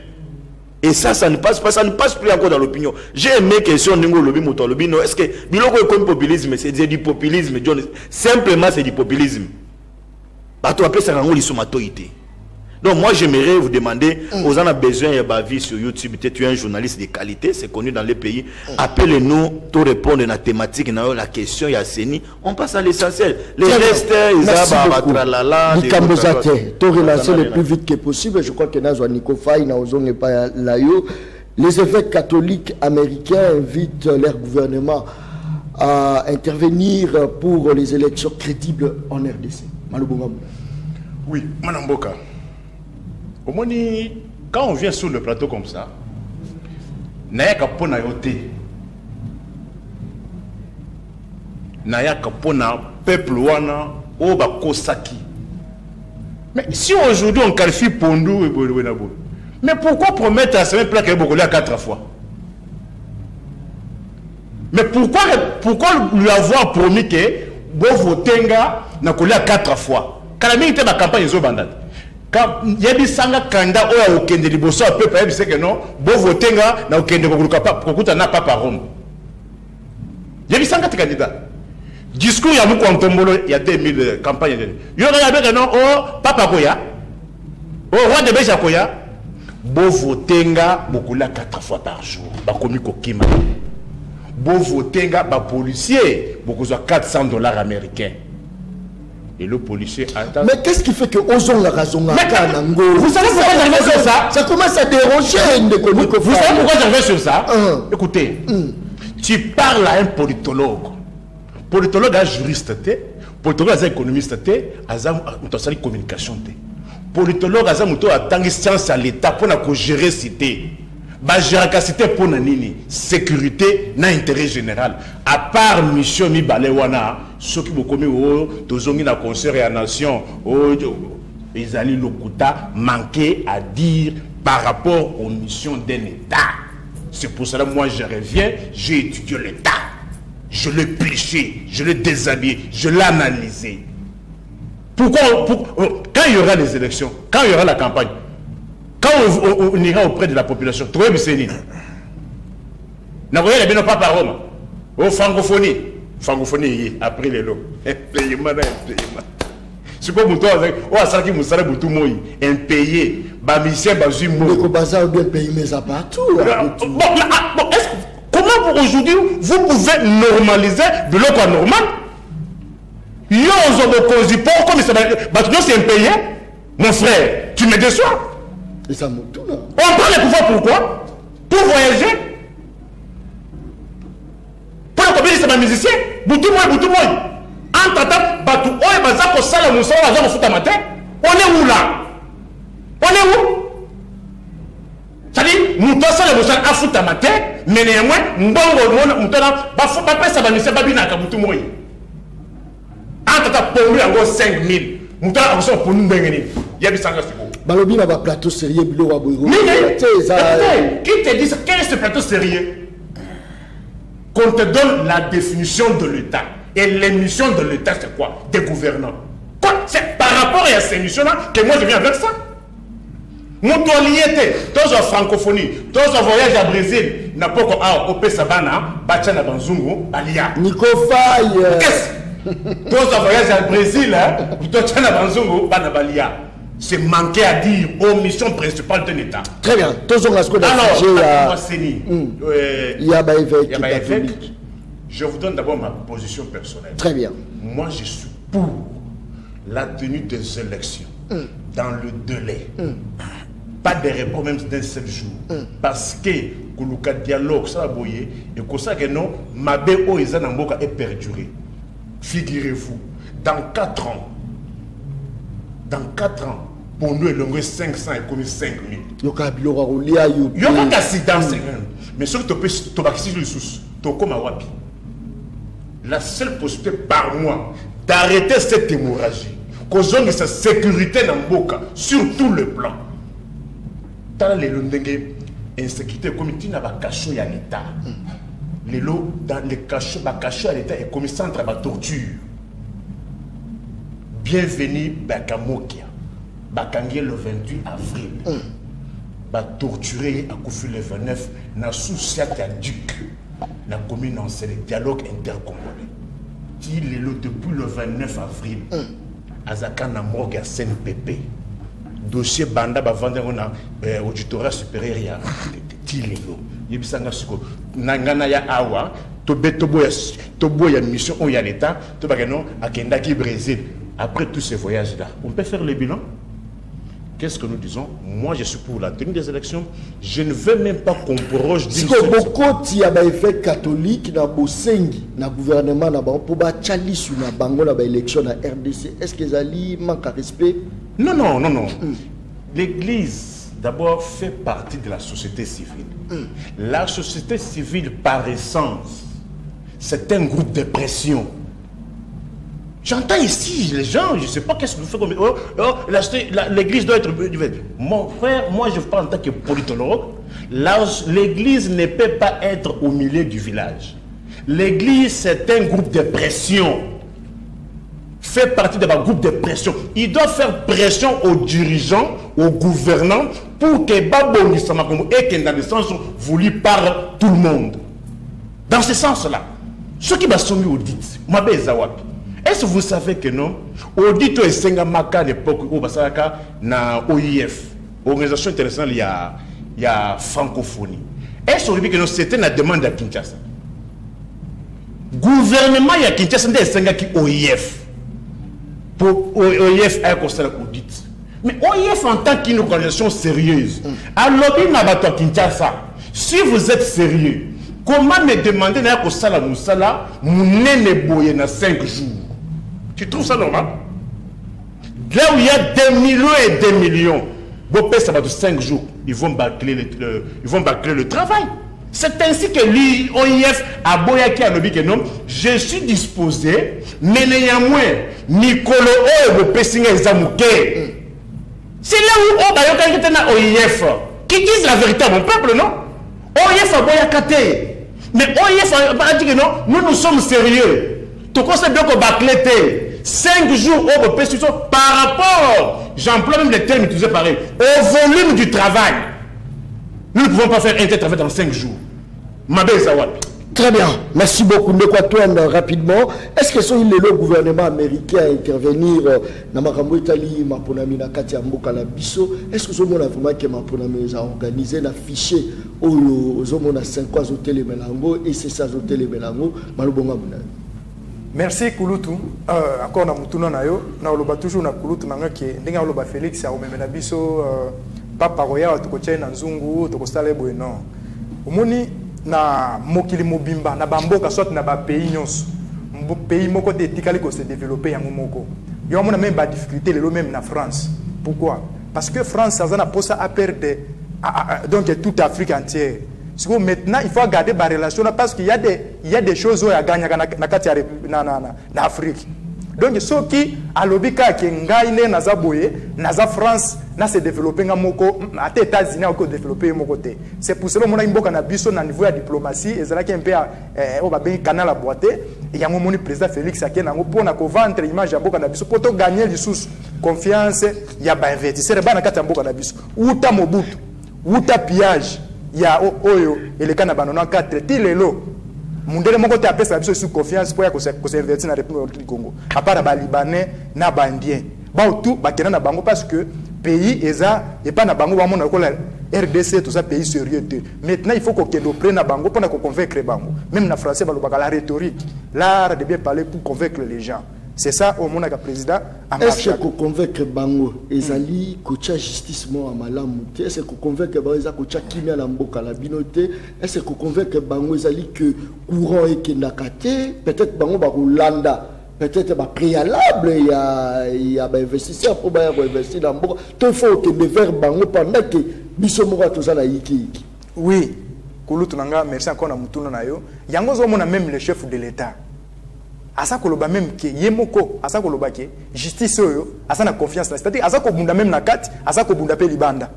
Et ça ne passe pas, ça ne passe plus encore dans l'opinion. J'ai aimé question Ningo Lobi Moto Lobi. Non, est-ce que Biloko est comme populisme? C'est du populisme, John. Simplement, c'est du populisme. Bato appelle ça Rango Lissomatoïté. Donc moi j'aimerais vous demander, vous en avez besoin de ma vie sur YouTube, tu es un journaliste de qualité, c'est connu dans les pays, appelez-nous, tout répondre à la thématique, la question, il y a Séni, on passe à l'essentiel. Les restes, ils ont tout relancer le plus vite que possible. Je crois que dans Nico Faye, les évêques catholiques américains invitent leur gouvernement à intervenir pour les élections crédibles en RDC. Oui, Manamboka. Au moins, quand on vient sur le plateau comme ça, naya kapona yote, naya kapona peuple wana oba kosaki. Mais si aujourd'hui on qualifie Pondou et Bowenabo, mais pourquoi promettre à ce même plat qu'il y a 4 fois? Mais pourquoi lui avoir promis que Bovotenga n'a collé 4 fois? Quand la était ma campagne ils ont bandade. Il y a des sanga kanda oya okende liboso a peuple il sait que non Bovotenga na okende kokuta na papa Rome. Il y a des sanga candidat. Discours ya muko ntombolo il y a 2000 campagnes. Yo regarde que non oh papa koya. Oh roi de Beja koya. Bovotenga bokula 4 fois par jour. Ba komi kokima. Bovotenga ba policier bokozwa $400 américains. Et le policier attend. Mais qu'est-ce qui fait que Ozon la raison? Vous savez pourquoi j'arrive sur ça? Ça commence à déranger. Vous savez pourquoi j'arrive sur ça? Écoutez, tu parles à un politologue. Politologue, un juriste, politologue, un économiste, un communication. Politologue, un science à l'État pour gérer cité. Cité pour nini sécurité na intérêt général à part mission mi balewana ceux qui beaucoup tozongi na concert et nation ils allaient lokuta manquer à dire par rapport aux missions d'un État. C'est pour cela moi je reviens, j'ai étudié l'État, je l'ai pliché, je l'ai déshabillé, je l'ai analysé. Pourquoi quand il y aura les élections, quand il y aura la campagne, quand on ira auprès de la population, trouver Bissénine. N'a pas bien pas par Rome. Au francophonie. Francophonie, après les lots. Paiement. C'est quoi mon tour avec. Oh, ça qui m'a tout moi. Impayé. Bamisien, Bazu, moi. Le Kobaza bien payé, mais ça partout. Bon, comment aujourd'hui vous pouvez normaliser de l'eau quoi normal? Yo, on se pas comme ça. C'est impayé. Mon frère, tu me déçois. Et ça me tourne. On prend les pouvoirs pourquoi? Pour voyager. Pour la c'est ma musicien. Boutou moi. En tant Batou, on est basé pour ça, on est où là? On est où? C'est-à-dire, nous sommes ça, nous sommes à foutre matin, mais néanmoins, nous sommes pas ça, nous sommes pas Boutou moi. En tant pour nous, on a 5000. Nous sommes pour nous, il y a des sangs. Balobi n'a pas plateau sérieux, Bilo Wabouro. Qui te dit quel est ce plateau sérieux? Qu'on te donne la définition de l'État. Et les missions de l'État, c'est quoi? Des gouvernants. Quoi? C'est par rapport à ces missions-là que moi je viens avec ça. Mon lié, tous en francophonie, tous en voyage à Brésil, n'a pas qu'au Pesabana, Bachana Banzungu, Balia. Nico Faye. Qu'est-ce? Tous en voyage à Brésil, tous en Banzungu, Banabalia. C'est manquer à dire aux missions principales d'un État. Très bien. Alors, il y a évêque. Je vous donne d'abord ma position personnelle. Très bien. Moi, je suis pour la tenue des élections dans le délai. Pas de repos même d'un seul jour. Parce que le dialogue, ça va boyer. Et que ça que non, ma BO est perduré. Figurez-vous, dans 4 ans, pour nous, il y a 500 et comme 5000. Il y a un accident. Mais ce que tu peux la seule possibilité par mois d'arrêter cette hémorragie, causant de sa sécurité dans Mboka, sur tout le plan. Dans les insécurité, comme il n'y a pas cachot à l'État. Les lots dans les cachots à l'État est comme centre à torture. Bienvenue Bakamokia. Bakangue le 28 avril. Torturé à Koufi le 29. Na souci à Duc. La commune en c'est le dialogue intercongolais. Il est là depuis le 29 avril. Azaka na morgue à CNPP. dossier banda ba vendre on a auditorat supérieur ya tilelo yebisanga siko nangana ya awa to boya mission on ya l'état to ba non akenda ki Brésil. Après tous ces voyages là on peut faire le bilan. Qu'est-ce que nous disons? Moi, je suis pour la tenue des élections. Je ne veux même pas qu'on proche d'une seule... Si il y a un effet catholique dans le gouvernement, pour chalice na bango na élection na RDC, est-ce que Zali manque de respect? Non, non, non, non. L'Église, d'abord, fait partie de la société civile. La société civile, par essence, c'est un groupe de pression. J'entends ici les gens, je ne sais pas qu'est-ce que vous faites comme... l'église doit être... Mon frère, moi je parle en tant que politologue. L'église ne peut pas être au milieu du village. L'église, c'est un groupe de pression. Fait partie d'un groupe de pression. Il doit faire pression aux dirigeants, aux gouvernants, pour que Baboni Samakomo ait dans le sens voulu par tout le monde. Dans ce sens-là, ceux qui m'ont soumis au dit, Mabé Zawapi. Est-ce que vous savez que non? Audito et Sengamaka à l'époque où Basaka na OIF, Organisation internationale, il y a francophonie. Est-ce que non c'était la demande à Kinshasa? Gouvernement il y a Kinshasa des Sengaki OIF. Pour OIF a constaté l'audit. Mais OIF en tant qu'une organisation sérieuse, alors il n'a pas Kinshasa. Si vous êtes sérieux, comment me demander n'a pas ça la moussala, mounene boye na 5 jours? Tu trouves ça normal? Là où il y a des millions et des millions, ça va de 5 jours, ils vont bâcler le travail. C'est ainsi que l'OIF a boyaki à l'objet que non, je suis disposé, mais néanmoins, Nicolo Pessinga et Zamouké. C'est là où on va OIF qui disent la vérité à mon peuple, non? OIF a boyakate. Mais OIF a dit que non, nous sommes sérieux. Tout comme c'est bien qu'on bâclé. 5 jours au par rapport, j'emploie même les termes utilisés pareil, au volume du travail. Nous ne pouvons pas faire un tel travail dans 5 jours. Mabé Zawapi. Très bien, merci beaucoup. Ndekwa rapidement. Est-ce que c'est le gouvernement américain à intervenir dans Makambo Italie, Maponami na Katia Mboka la Bisso? Est-ce que ce monde a vraiment que Maponami a organisé un fichier aux hommes à 5 ans au Télémélango et c'est ça au Télémélango, Malobonga Mounaï? Merci Kulutu. Encore na mutuna na yo, na oloba toujours na Kulutu nanga ke ndinga oloba Félix ya omemena biso papa roya to ko na nzungu to ko sala boy non. Omoni na mokili mobimba na bamboka soit na ba pays nyonso. Pays moko te tikali ko se développer yango moko. Yo mona même ba difficulté le même na France. Pourquoi? Parce que France ça a posa à perdre donc toute Afrique entière. Maintenant, il faut garder la relation parce qu'il y a des choses à gagner en Afrique. Donc, ceux qui ont lobby qui ont France, se développer aux États-Unis, développer c'est pour cela que nous avons un niveau de diplomatie et c'est là qu'il y a un canal à boiter. Il y a un président Félix qui pour vendre l'image pour gagner confiance. Il y a un investisseur où tu as Mobutu, où tu as pillage. Il y a Oyo et les Canabanois 4 Tilelo. Mundele moko te apesa biso sous confiance pour ko s'investir dans la République du Congo. À part ba Libanais na bandien. Ba tout ba kena na bango parce que pays eza et pas na bango ba mona ko la RDC tout ça pays sérieux. Maintenant il faut qu'on prenne na bango pour convaincre bango. Même na français ba la rhétorique, l'art de bien parler pour convaincre les gens. C'est ça au monde président. Est-ce que convaincre bango ezali kocha justice mo malamu? Est-ce que convaincre bango ezali kocha kimia la mboka la binoté? Est-ce que convaincre bango ezali que courant et kenakate peut-être bango ba Rolanda peut-être ba préalable il y a ba investisseur pour ba investir dans mboka tout faut que de faire bango pendant que biso moko tozala yiki. Oui, Kulutu nanga merci encore na mutuna na yo. Yango zo mona même le chef de l'État. Asa koloba même que yemoko asa koloba ke justice oyo asa na confiance là, c'est-à-dire asa ko bunda même na kati asa ko bunda pe libanda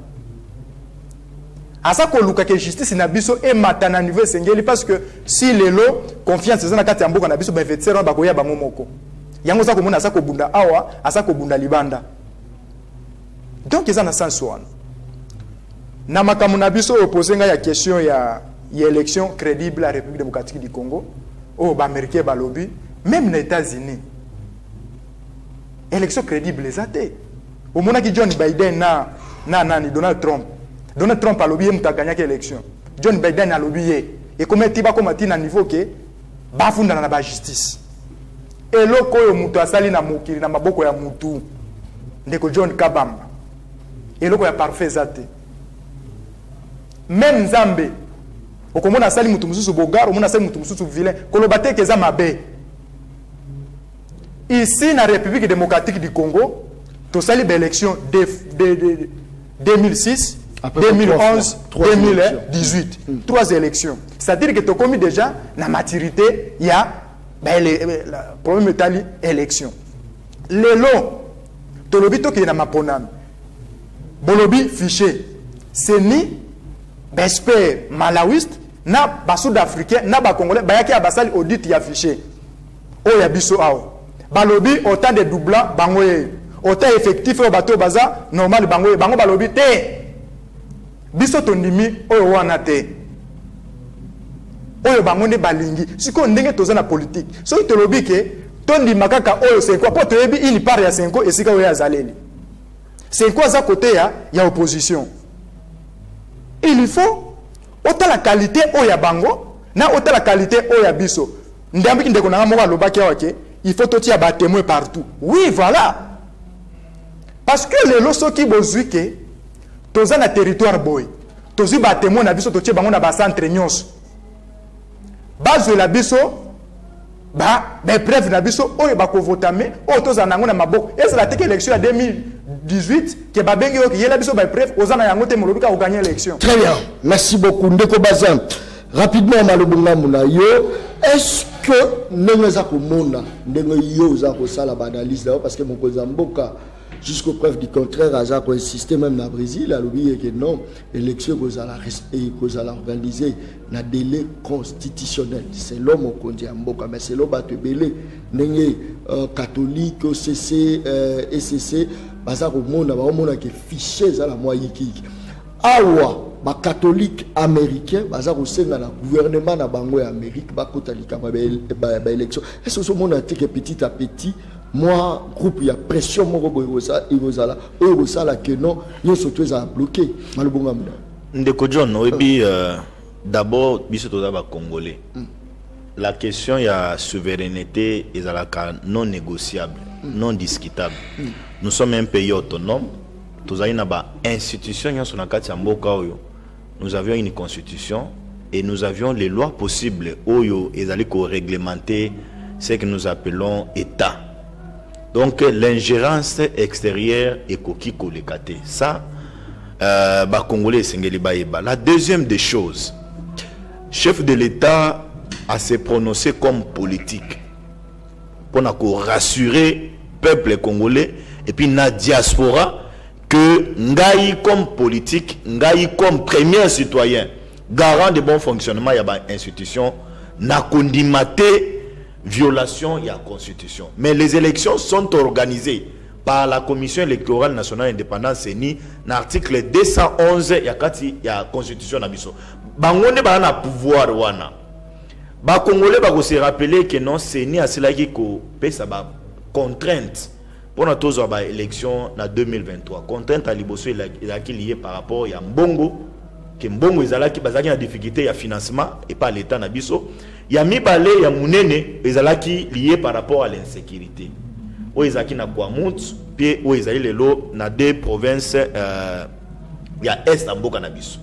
asa ko luka ke justice na biso e matana niveau sengeli parce que si lelo confiance asa na kati ya mboka na biso ba investisseur ba koya bango moko yango sa ko mona asa ko bunda awa asa ko bunda libanda donc ils en a sens wana na makamu na biso opposé nga ya question ya élection crédible à la République démocratique du Congo au ba américain ba lobby. Même les États-Unis, élection crédible les athées. au moment que John Biden nani Donald Trump a lobbyé muta gagné l'élection. John Biden a lobbyé et comment tiba comme tina niveau que bafunda na ba justice. Et loko yo mutu asali na mokili na maboko ya mutu ndeko John Kabamba. Et loko ya parfait zate. Même Nzambe okomona asali mutu mususu bogaro, mona asali mutu mususu vilain, kolobate keza mabe. Ici, dans la République démocratique du Congo, tu as eu l'élection de 2006, 2011, 2018. 3 élections. C'est-à-dire que tu as commis déjà la maturité, il y a le problème de l'élection. Le long, tu as dit que tu as un fichier. C'est ni BSP malawiste, na ba sud-africain, na ba congolais, ba yaki abasali audit ya fichier. O ya biso ao. Balobi autant de doublants bangoye autant effectif au bateau baza normal bangoye bango balobi te biso tondimi oyo wana te oyo bango ne balingi siko ndenge toza na politique so to lobi ke tondima kaka oyo c'est quoi poto yebi il part ya 5 et sika oyo azaleli c'est quoi ça côté ya opposition il faut autant la qualité oyo ya bango na autant la qualité oyo ya biso ndambi ndeko na mo balobaki awake il faut tout y avoir témoin partout. Oui, voilà. Parce que les losos qui bozui que tous na territoire boy. Tous y témoin na biso totie bango na ba centre nyos. Base la biso ba preuve na biso oyo ba ko votame o tous na ngona maboko. Et c'est la teke élection en 2018 que ba bengi o ki yela biso ba preuve ozana yango te molobi ka o gagner l'élection. Très bien. Merci beaucoup Ndeko Bazin. Rapidement malobunga muna yo est-ce que nous avons analyse parce que mon Mboka jusqu'aux preuves du contraire a insisté même dans le Brésil a oublié que non élection que organisée dans délai constitutionnel c'est l'homme qu'on dit Mboka mais c'est l'homme qui belé catholique OCC SCC bazar au monde qui fiché za la moitié awa ba catholique américain baza ko senga na gouvernement na bango ya Amérique ba kotalika ba élection est-ce que ce monde a été petit à petit moi groupe ya pression moko boyo ça irozala la que non yo surtout za bloqué malobonga mna ndeko John obi d'abord biso to ba congolais la question ya souveraineté ezalaka non négociable non discutable nous sommes un pays autonome nous avions une constitution et nous avions les lois possibles oyo ezaliko réglementer ce que nous appelons État. Donc l'ingérence extérieure est koki kolekate. Ça, Congolais sengeli baeba. La deuxième des choses, chef de l'État a se prononcé comme politique pour rassurer le peuple congolais et puis la diaspora que Ngaï comme politique, Ngaï comme premier citoyen, garant de bon fonctionnement, il y a une institution, n'a condimaté violation de la constitution. Mais les élections sont organisées par la Commission électorale nationale indépendante CENI, dans l'article 211, il y a la constitution nabiso. Bangonde ba na pouvoir wana. Ba Congolais ba se rappeler que non CENI a cela qui ko pesa ba contrainte pour notre élection en 2023. Contrainte à Liboso est liée par rapport à Mbongo, que Mbongo est basé en difficulté de financement et pas l'État Nabiso. Il y a Mibale, il y a Mounene, est lié par rapport à l'insécurité. Où ils ont Kwamut, puis où ils ont les lots dans des provinces, il y a Est Mboka Nabiso.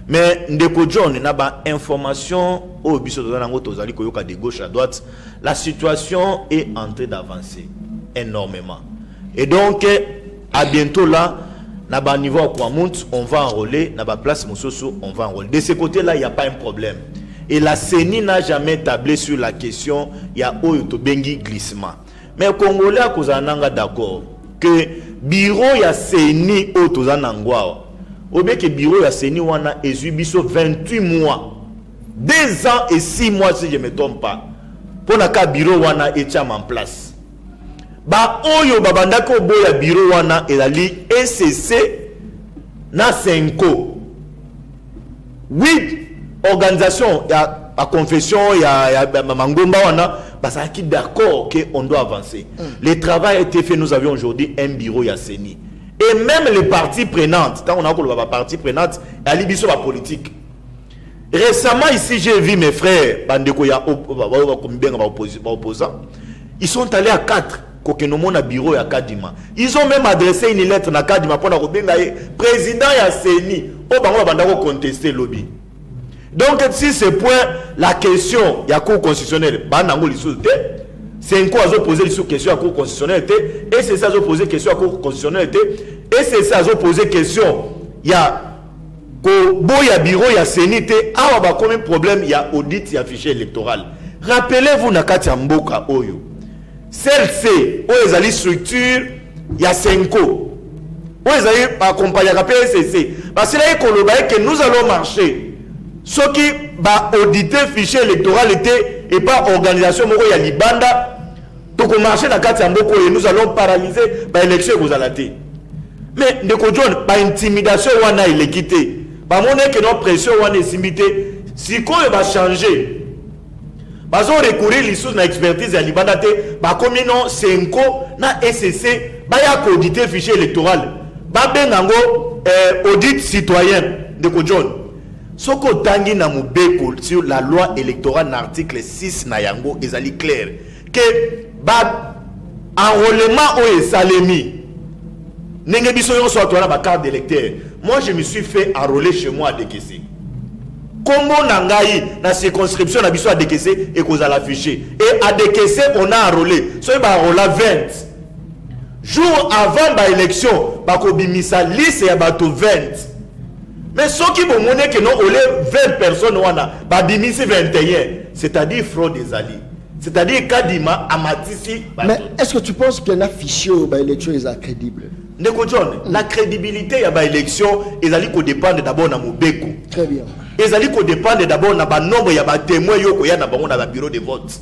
Mais Ndeko John n'a pas information au biso de gauche à droite. La situation est en train d'avancer énormément. Et donc, à bientôt là, à niveau Kwamut, on va enrôler, à place Moussoso, on va enrôler. De ce côté-là, il n'y a pas un problème. Et la CENI n'a jamais tablé sur la question, il y a Oyotobengi glissement. Mais les Congolais, ils d'accord que bureau ya CENI Otozanangwa, ou bien que bureau ya CENI wana ezubiso 28 mois, 2 ans et 6 mois si je ne me trompe pas, pour que bureau wana est en place. Ba oyo babandako boya bureau wana elali SCC na 5 8 organisations à confession ya mangomba wana parce qui d'accord que on doit avancer. Le travail a été fait, nous avions aujourd'hui un bureau ya CENI Et même les parties prenantes, quand on a les parties prenantes, il y a des politique. Récemment, ici, j'ai vu mes frères, opposants, ils sont allés à 4. Kokenomona bureau ya Kadima. Ils ont même adressé une lettre na Kadima pour le président ya Seni. Au bango contester lobby. Donc si ce point la question ya cour constitutionnelle, banango lisouté, c'est quoi à poser les question à cour constitutionnelle et c'est ça à poser question à cour constitutionnelle et c'est ça à poser question ya ko boya bureau ya Seni té awa ba combien problème ya audit ya fichier électoral. Rappelez-vous na kati ya mboka oyo. Celle-ci, où ils ont structure, il y a 5 ans. Où ils ont accompagné la PSC. Parce que nous allons marcher. Ce qui va auditer le fichier électoral et pas organisation il y a Libanda. Donc on marche dans la carte et nous allons paralyser l'élection que vous allez. Mais de quoi pas intimidation ou a il est quitté. Pas mon que notre pression ou est limité. Si quoi va changer. Ils ont recouru l'issue de l'expertise à Libandate, comme non, 5 na SCC, ils ont audité le fichier électoral. Ils ont audit citoyen de Kodjon. Ce que tangi na mubeko sur la loi électorale, l'article 6 na yango, ils ont clair que enrôlement ou salemi. N'engé biso yon soit la carte d'électeur. Moi, je me suis fait enrôler chez moi à Dekesi. Combo Nangaï, la circonscription, a besoin de décaisser et qu'on a l'affiché. Et à décaisser, on a enrôlé. So, il va enrôler 20. Jour avant l'élection, il va bimisa liste et il va 20. Mais ceux qui vont montrer que non, on a 20 personnes, on a bimisi 21. C'est-à-dire fraude des alliés. C'est-à-dire Kadima, Amatisi. Mais est-ce que tu penses qu'un affiché aux élections est crédible? La crédibilité de l'élection, elle dépend d'abord de Mobeko. Très bien. Ils dépendent d'abord de nombre de témoins qui sont dans le bureau de vote.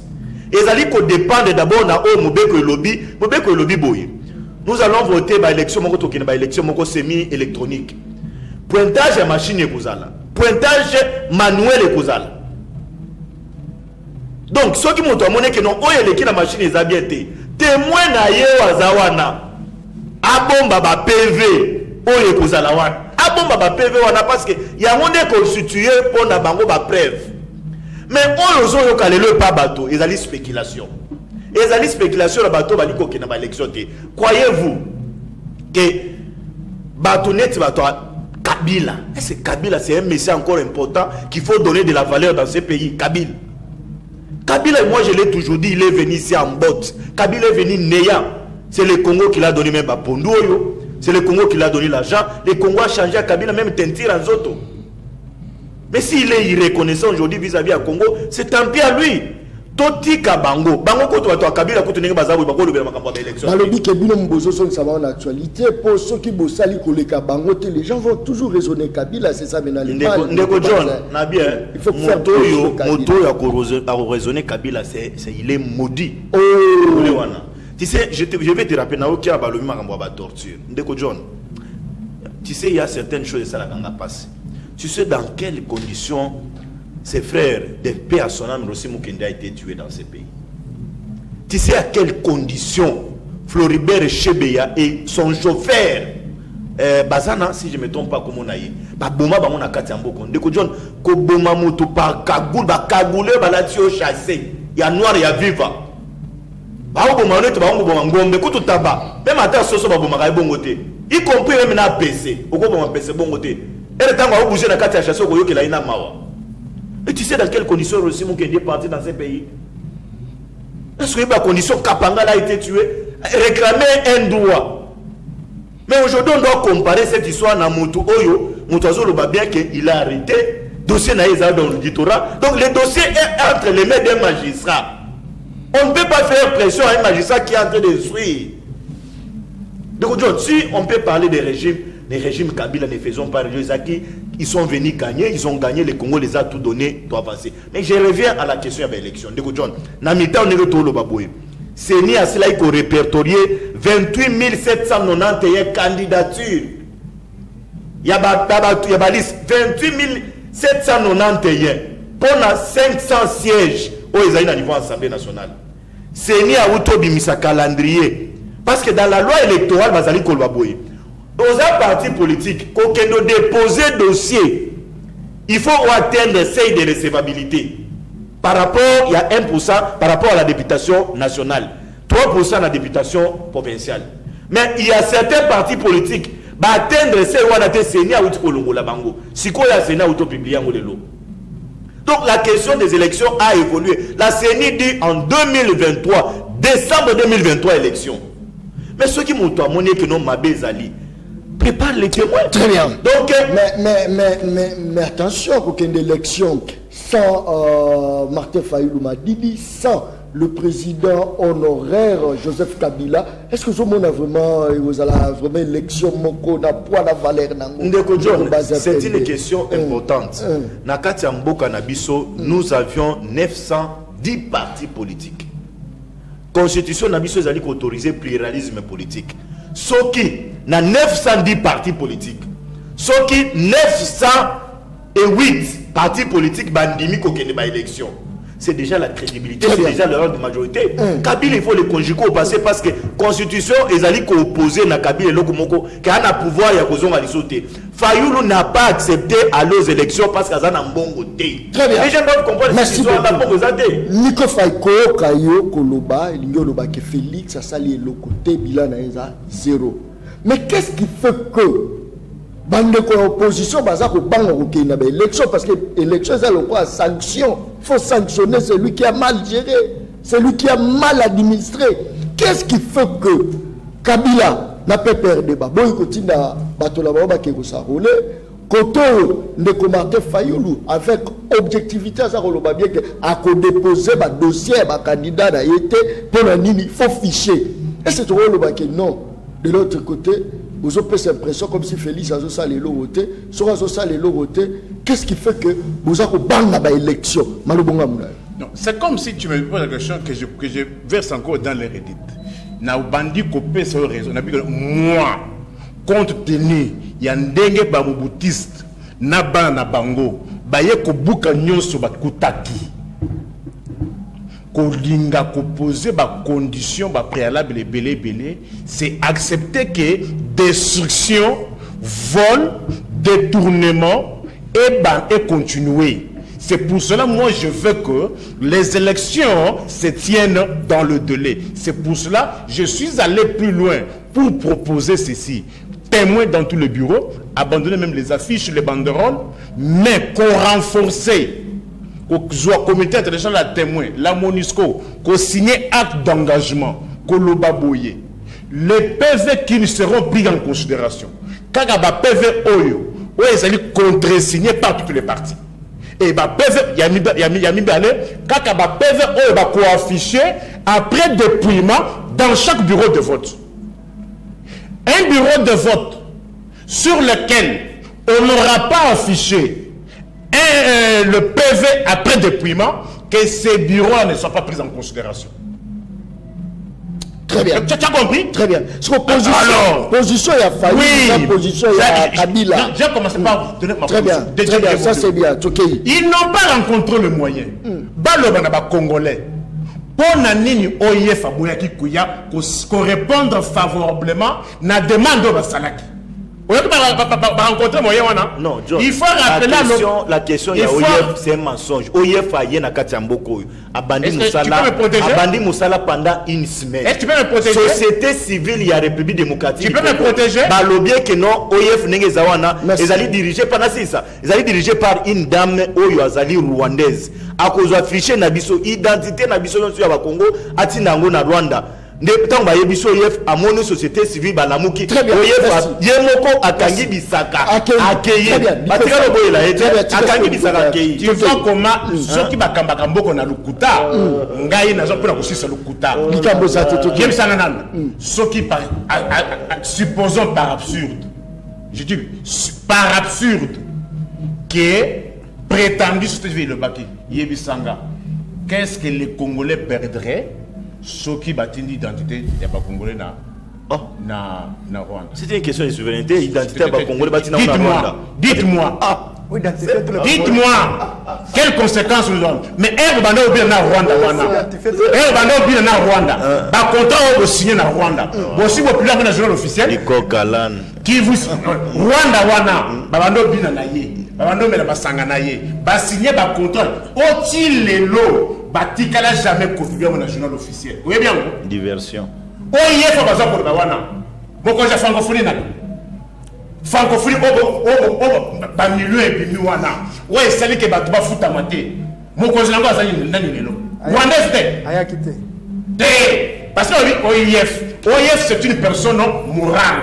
Ils dépendent d'abord de Mobeko et Lobby. Mobeko et Lobby boy. Nous allons voter par l'élection semi-électronique. Pointage à machine et pointage manuel et donc, ceux qui m'ont demandé que non, la machine est bien. Témoins na yewazawana. Abomba ba PV. Oye kozalawan. Abomba ba PV wana parce que y a monde constitué pour na bango ba preuve. Mais on ozo yo kalelo pas bateau, ils allaient spéculation. Ils allaient spéculation la bateau baliko ki na ba élection té. Croyez-vous que bateau net bateau Kabila. Est-ce que Kabila c'est un message encore important qu'il faut donner de la valeur dans ce pays? Kabila, moi je l'ai toujours dit, il est venu ici en botte. Kabila est venu néant. C'est le Congo qui l'a donné même à Pondoyo. C'est le Congo qui l'a donné l'argent. Le Congo a changé à Kabila, même teinture en Zoto. Mais s'il est irreconnaissant aujourd'hui vis-à-vis à Congo, c'est tant pis à lui. Toti Kabango. Bango koto à Kabila koto nenga bazabu bango le makambo d'élection. Balobi ke bino mbozo son ça va en actualité pour ceux qui bosali koleka bango te les gens vont toujours raisonner Kabila c'est ça maintenant les Ndeko John na bien il faut faire moto ya raisonner Kabila c'est il est maudit. Oh tu sais je vais te rappeler na okia balobi makambo ba torture. Ndeko John tu sais il y a certaines choses ça la ganga passe. Tu sais dans quelles conditions ses frères de paix à son âme, Rossi Mukende a été tué dans ce pays. Tu sais à quelles conditions Floribert Chebeya et son chauffeur, Bazana, si je ne me trompe pas, comme on a dit, Boma Bamona Katiamboko, Ndeko John, Koboma Moutou par Kagoul, Kagoulé, Balatio chassé, il y a noir, il y a viva. Même à terre, ce soit Boma Bongote, y compris même à PC, au Boma PC Bongote. Et le temps où bouger la carte à chasser au Goyo qui l'a inamawa. Et tu sais dans quelles conditions Rossi Mukende est parti dans ce pays? Est-ce que la condition Kapanga a été tué? Réclamer un droit. Mais aujourd'hui, on doit comparer cette histoire à Moutou Oyo. Moutoazo le bien qu'il a arrêté. Dossier Naïza dans l'auditorat. Donc le dossier est entre les mains d'un magistrat. On ne peut pas faire pression à un magistrat qui est en train de suivre. Donc aujourd'hui, si on peut parler des régimes Kabila ne faisons pas ils sont venus gagner, ils ont gagné, le Congo les a tout donné, doit passer. Mais je reviens à la question de l'élection. De John, Namita on est retourné au Baboué. C'est ni à cela qu'il faut répertorier 28 791 candidatures. Il y a la liste 28 791 pour 500 sièges au niveau de l'Assemblée nationale. C'est ni à Outobimisa calendrier. Parce que dans la loi électorale, Bazali Kolbaboué. Aux partis politiques, quand on dépose dossier, il faut atteindre le seuil de recevabilité. Par rapport, il y a 1% par rapport à la députation nationale, 3% à la députation provinciale. Mais il y a certains partis politiques qui atteindre le seuil où on a été séné à la bango. Si on a séné à publié en lelo. Donc la question des élections a évolué. La CENI dit en 2023, décembre 2023, élection. Mais ceux qui m'ont monnaie que non Mabé Zali, prépare les témoins. Très bien. Donc, mais attention, aucune élection sans Martin Fayoulou Madidi, sans le président honoraire Joseph Kabila, est-ce que ce monde a vraiment élection moko na poids la valeur c'est une question importante. Nakati Mboka Nabiso, nous avions 910 partis politiques. Constitution Nabiso est autorisé pluralisme politique. Soki na 910 partis politiques. Soki 908 partis politiques bandimi kokende ba élection. C'est déjà la crédibilité, c'est déjà l'erreur de majorité. Kabila, il faut le conjuguer au passé parce que la Constitution est allée opposer à Kabila et Lokomoko qui a un pouvoir et a besoin de sauter. Fayoulou n'a pas accepté aller aux élections parce qu'il y a un bon côté. Très bien. Les gens doivent comprendre que c'est un Nico Faiko, Kayo, Koloba, Lingoloba, que Félix, ça sali le côté, bilan à 0. Mais qu'est-ce qui fait que bande de opposition baza ko banga ko kina ba élection parce que élection c'est le quoi sanction, faut sanctionner celui qui a mal géré, celui qui a mal administré. Qu'est-ce qui fait que Kabila n'a pas perdu ba boy kotinda bato la ba ke ko sa rouler koto ne Martin Fayoulou avec objectivité ça ko loba bien que a ko déposer ba dossier ba candidat na été pour la nini faut ficher. Et c'est trop loba que non. De l'autre côté, vous avez cette impression comme si Félix a ça les logotés, soit ça les logotés. Qu'est-ce qui fait que vous avez bang à l'élection? Non, c'est comme si tu me poses la question que je verse encore dans les Reddit. Na bandi copé sur raison. Moi, compte tenu, il y a un dengue bamoutiste, na bango, baye ko buka nyonso bakutaki. Kolinga ko poser ba condition ba préalable les belé c'est accepter que destruction, vol, détournement et continuer. C'est pour cela moi je veux que les élections se tiennent dans le délai. C'est pour cela je suis allé plus loin pour proposer ceci. Témoins dans tous les bureaux, abandonner même les affiches, les banderoles, mais qu'on renforce le comité international à témoin, la MONUSCO, qu'on signe acte d'engagement, qu'on le baboye. Les PV qui ne seront pris en considération. Quand il y a PV Oyo, ils sont contre-signés par toutes les parties. Et bah PV, il y a mis quand il y a PV Oyo, bah qu'on affiché après dépouillement dans chaque bureau de vote. Un bureau de vote sur lequel on n'aura pas affiché le PV après dépouillement, que ces bureaux ne soient pas pris en considération. Très bien. Tu as compris? Très bien. Alors, position il y a failli, oui, position il y a Kabila. J'ai commencé par vous donner ma très position. Très bien, ça c'est bien. Okay. Ils n'ont pas rencontré le moyen. Balobanaba Congolais. Pour nani OIF Abouyaki Kouya, qu'on répondre favorablement na demande de Salaki. Non, John, il faut rappeler la question il y a OIF, c'est un mensonge. OIF a yé na Katiamboko. Abandi Moussala pendant une semaine. Est-ce que tu peux me protéger? Société civile, il y a République démocratique. Tu peux me protéger? Balobier que non, OIF n'est Zawana. Ils allaient diriger par ça. Ils allaient diriger par une dame Oyo Azali rwandaise. À cause afficher Nabiso, identité Nabiso sur le Congo, Atinango na Rwanda. Tant ba yebiso yef a mon société civile balamuki oyef yemoko akangi bisaka akeye batika lo boyela akangi bisaka akeye tu vois comment ceux qui bakambaka mboko na lukuta ngai nazo pona kosisa lukuta likambo za teto kemsana nana ceux qui supposons par absurde je dis par absurde que prétendu société le baki yebisanga qu'est-ce que les Congolais perdraient ceux qui battent l'identité des Congolais na Rwanda. C'était une question de souveraineté, identité des Congolais battent dans Rwanda. Dites-moi, Dites-moi, quelles conséquences nous donnent? Mais elle va nous bien na Rwanda. Elle va nous bien na Rwanda. Par contrat, on va signer na Rwanda. Aussi, vous pouvez avoir un journal officiel. Qui vous Rwanda wana, babando bien na ye, babando mela basanga na ye, ba signer ba contrat. Oti lelo, batikala jamais contribuer à un journal officiel. Vous voyez bien? Diversion. Oye, faut pas pour le wana. Beaucoup de francophonie na. Francophonie ba milieu et bimi wana. Ouais, c'est que ba tuba futa mate. Moko je nango azali ndani lelo. Rwanda c'était aya quitté. Parce que OIF c'est une personne morale.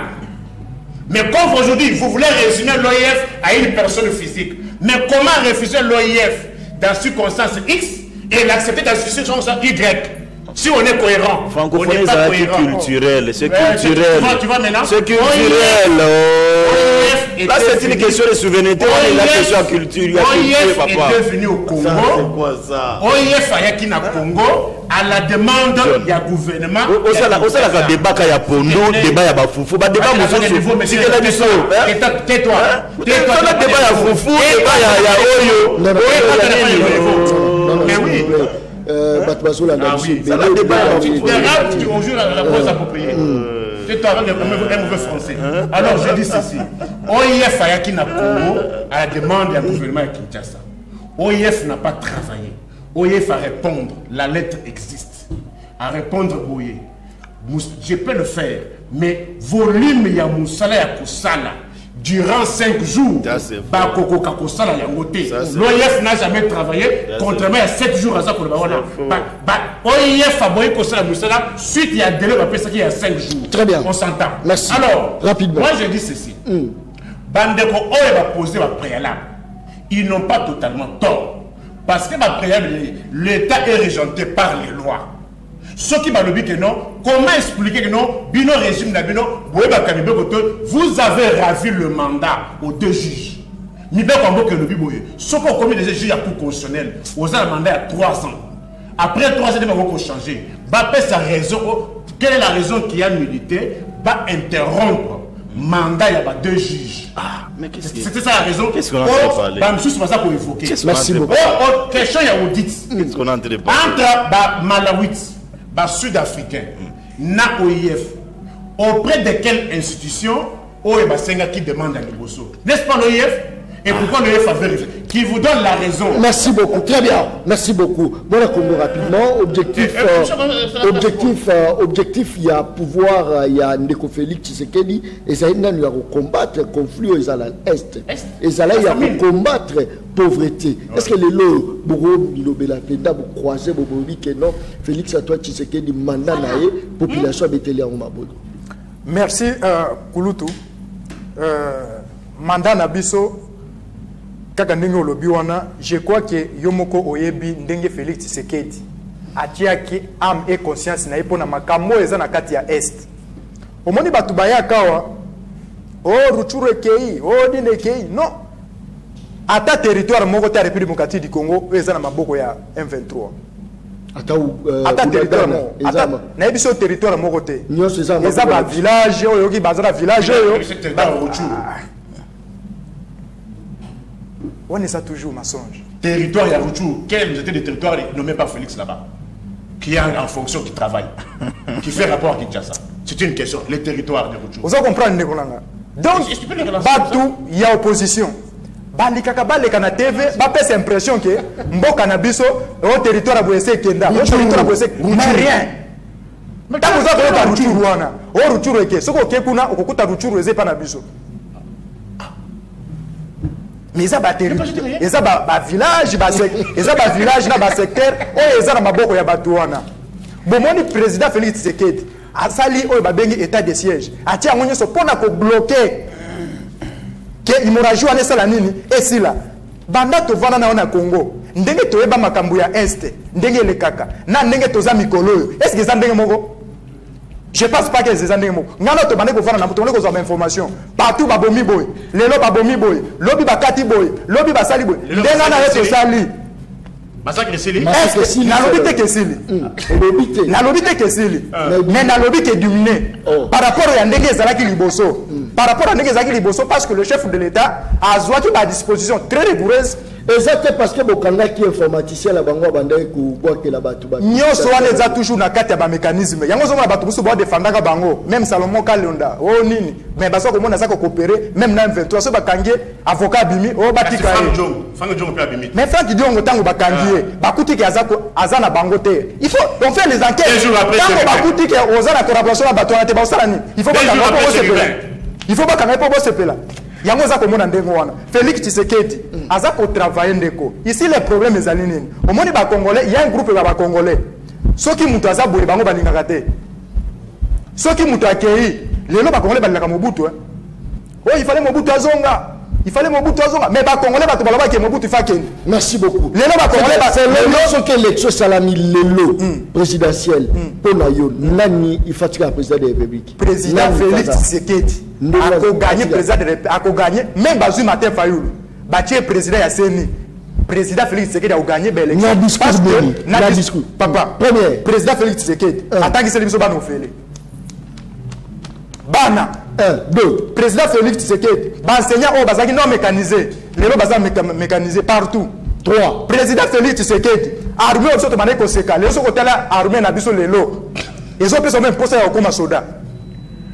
Mais comme aujourd'hui, vous voulez résumer l'OIF à une personne physique. Mais comment refuser l'OIF dans circonstances X et l'accepter dans circonstances Y? Si on est cohérent, francophonie, on n'est pas cohérent. Culturel, c'est culturel. Tu vois maintenant? C'est culturel. Là, c'est une question de souveraineté. On est la question culturelle. OIF est devenu au Congo. C'est quoi ça? OIF a été au Congo à la demande du gouvernement. Au sein de la débat, il y a Pondo, débat, il y a Bafoufou. Débat, c'est que la mission. Tais-toi. Tais-toi. Débat, il y a Foufou, débat, il y a Oyo. Mais oui. On joue la pause appropriée. C'est toi avec un mauvais français. Alors je dis ceci. OIF a qui n'a Congo à la demande du gouvernement de Kinshasa. OIF n'a pas travaillé. OIF a répondre. La lettre existe. À répondre, oui. Je peux le faire. Mais volume il y a Moussala et Koussala. Durant 5 jours, l'OIF n'a jamais travaillé, contrairement à 7 jours à ça pour le Bawana. OIF a boyé Koussala Moussala, suite il y a délai, il y a 5 jours. Très bien. On s'entend. Merci. Alors, rapidement. Moi je dis ceci. Bandeko OIF va poser un préalable. Ils n'ont pas totalement tort. Parce que ma préalable, l'État est régenté par les lois. Ce qui m'a dit que non, comment expliquer que non, Bino régime d'Abino, vous avez ravi le mandat aux 2 juges. Mais bien comme que le Biboye, ce qu'on commet des juges à cour constitutionnel, vous avez un mandat à 3 ans. Après 3 ans, il va changer. Sa raison, quelle est la raison qui a milité, va interrompre le mandat, il y a 2 juges. C'était ça la raison. Qu'est-ce qu'on a fait parler? C'est ça pour évoquer. Merci beaucoup. Question, il y a audit. Qu'est-ce qu'on a en train de parler? Entre Malawit, Sud-Africain, na OIF, auprès de quelle institution OIF qui demande à Liboso? N'est-ce pas l'OIF? Et pourquoi l'OIF a vérifié? Qui vous donne la raison. Merci beaucoup, très bien. Merci beaucoup. Bon, rapidement, objectif, il y a pouvoir, il y a Ndeko Félix Tshisekedi, et ça il y a combattre le conflit aux Est. Et ça il y a combattre pauvreté. Est-ce que les lots, Bouro, Milobela, Penda, vous croisez, vous dites que non, Félix à toi Tshisekedi, mandat naïe, population abétélé en Mabodo. Merci, Kouloutou. Mandat Nabiso. Je crois que Yomoko Oyebi Ndenge Félix Tshisekedi atiaki âme et conscience na ipona makambo eza na kati ya Est. Omoni batu baya kawa Rutshuru ekei, Dine ekei, non. Ata territoire moko ta République démocratique du Congo eza na maboko ya M23. Ata territoire moko. Na biso territoire moko te. Eza ba village oyo ki bazala village oyo. On est ça toujours mensonge. Territoire Yarouchou, quel était le territoire nommé par Félix là-bas, qui est en fonction, qui travaille, qui fait rapport à Kinshasa. C'est une question, le territoire de Yarouchou. Vous comprenez, Nikolanga? Donc, Batou, il y a opposition. Balikaka balekana TV, ba pèse impression que Mboka Nabiso, au territoire Aboyese Kenda, au territoire Aboyese, mais rien. Mais quand vous avez un Rutshuru, au Rutshuru eke, ce qu'on kuna, au Kuta Rutshuru, eze pas Nabiso. Mais ils ont un village, ils ont un village, un secteur, ils ont un maboko ya batouana. Bon, mon président Félix Tshisekedi a sali un état de siège. A tia on se pona ko bloquer que l'hémorragie ane sala nini et si là. Banda to vana na Congo. Ndenge to eba makambu ya Est, ndenge le kaka. Na ndenge to za mikolo. Est-ce que ça ndenge moko? Je ne pense pas que c'est ça. Nous avons des informations. Partout, babomi boy. Lelo babomi boy. Lobby bakati boy. Lobby basali boy. Ndengana sali. Massacre Sili. Na lobby te kesili. Na lobby te kesili. Mais na lobby te dominé. Par rapport à ndenge ezalaki liboso. par rapport à Negezaki Liboso, parce que le chef de l'État a joué à disposition très rigoureuse. Exactement, parce que Bokanga qui est informaticien la bango bandai ku boire que la batouba. Nyonso wana eza toujours na kati ya ba mécanisme. Yango zoma batu buso bo défendaka bango, même Salomon Kalonda. Oh nini, mais baso ko mona ça ko coopérer, même na M23 so bakangie avocat bimi, oh batika. Franck Diongo peut abimi. Mais Franck Diongo tango bakangie, bakuti ke azana bango te. Il faut on fait les enquêtes. Tango bakuti ke ozana collaboration na bato na te ba osala ni. Il faut pas ko sepela. Il faut pas kanga po sepela. Yango za komona ndengo wana Félix Tshisekedi aza ko travailler ndeko ici les problèmes ezali nini omoni ba congolais il y a un groupe ba congolais soki mutu aza boye bango balingaka te soki mutu akei lelo ba congolais balingaka Mobutu oh il fallait Mobutu azonga mais ba congolais bato baloba ke Mobutu fakeni. Merci beaucoup. Lelo ba congolais ba c'est le que l'élection salami lelo présidentielle pour nayo nani il fatigue le président de la République président Félix Tshisekedi a gagné président de la République a gagné même Bazou Martin Fayulu batie président ya CENI président Félix Tshisekedi a gagné belle élection na discours papa premier président Félix Tshisekedi atangi seli biso bana ofele bana 1 2 président Félix Tshisekedi ba enseignant o bazaki non mécanisé lelo baza mécanisé partout 3 président Félix Tshisekedi armée au soto mané ko seka leso ko tala armée na biso lelo ezo peso même posa ya koma soda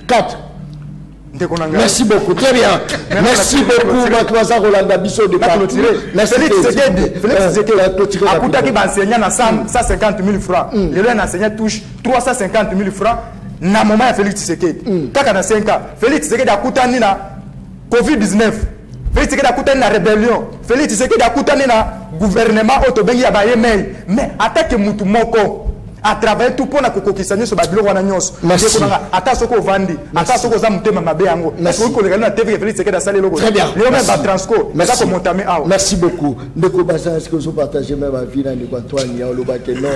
4. Merci beaucoup, très bien. Merci beaucoup, Makwasa Rolanda Bisso de Félix Tshisekedi a coûté qui enseignant à 150 000 francs. Le enseignant touche 350 000 francs. Na moment ya Félix Tshisekedi. Kaka na 5 ans. Félix Tshisekedi a coûté na COVID-19. Félix Tshisekedi a coûté na rébellion. Félix Tshisekedi a coûté na gouvernement autobengi ya baye mais attaque mutu moko. À travers tout pour na kokokisanya so babilo wana nyonso ata soko vandi ata soko za mutema mabe yango parce que ko na TV Félix Tshisekedi sale logo très bien le même ba transco mais ça ko montame awa merci beaucoup ndeko basa est-ce que vous partagez même ma vie dans le Antoine ya lo bakeno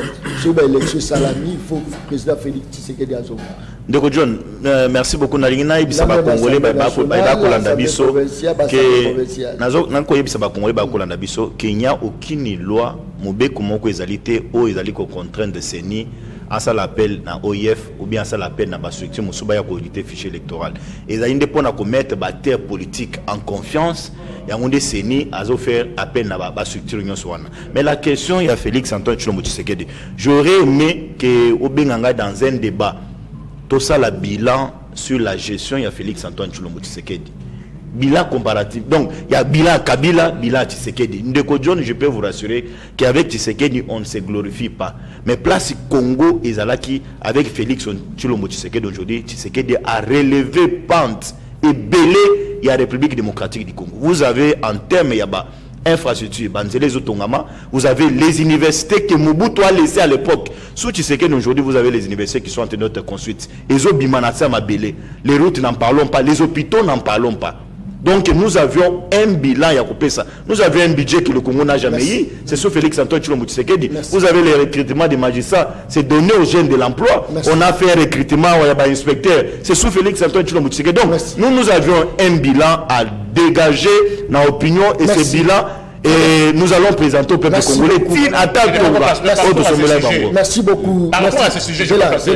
sur ba élection salami il faut président Félix Tshisekedi azo ndeko John merci beaucoup na lingina ibisa ba congolais ba kolanda biso que nazo nanko yebisa ba congolais ba kolanda biso Kenya aucune loi mobeko moko ezalité o ezali ko contraindre de CENI à ça l'appel na OIF ou bien à ça l'appel na ba structure musuba ya coordonner fichier électoral ezali ndepona ko mettre ba terre politique en confiance ya ngonde CENI azo faire appel na ba structure nyonso wana mais la question ya Félix Antoine Tshilombo Tshisekedi j'aurais aimé que obenganga dans un débat tout ça la bilan sur la gestion ya Félix Antoine Tshilombo Tshisekedi bilan comparatif. Donc, il y a bilan Kabila, bilan Tshisekedi. Ndeko John, je peux vous rassurer qu'avec Tshisekedi, on ne se glorifie pas. Mais place Congo et Zalaki, avec Félix Tshilombo Tshisekedi aujourd'hui, Tshisekedi a relevé pente et belé la République démocratique du Congo. Vous avez en termes, il y a infrastructure, vous avez les universités que Mobutu a laissées à l'époque. Sous Tshisekedi aujourd'hui, vous avez les universités qui sont en train d'être construites. Les routes n'en parlons pas, les hôpitaux n'en parlons pas. Donc nous avions un bilan Yakopesa. Nous avions un budget que le Congo n'a jamais eu. C'est sous Félix Antoine Tshilombo Tshisekedi. Vous avez les recrutements des magistrats. C'est donné aux jeunes de l'emploi. On a fait un recrutement inspecteur. C'est sous Félix Antoine Tshilombo Tshisekedi. Donc nous avions un bilan à dégager dans l'opinion et ce bilan. Et nous allons présenter au peuple congolais. Merci beaucoup. Par rapport à ce sujet, je place.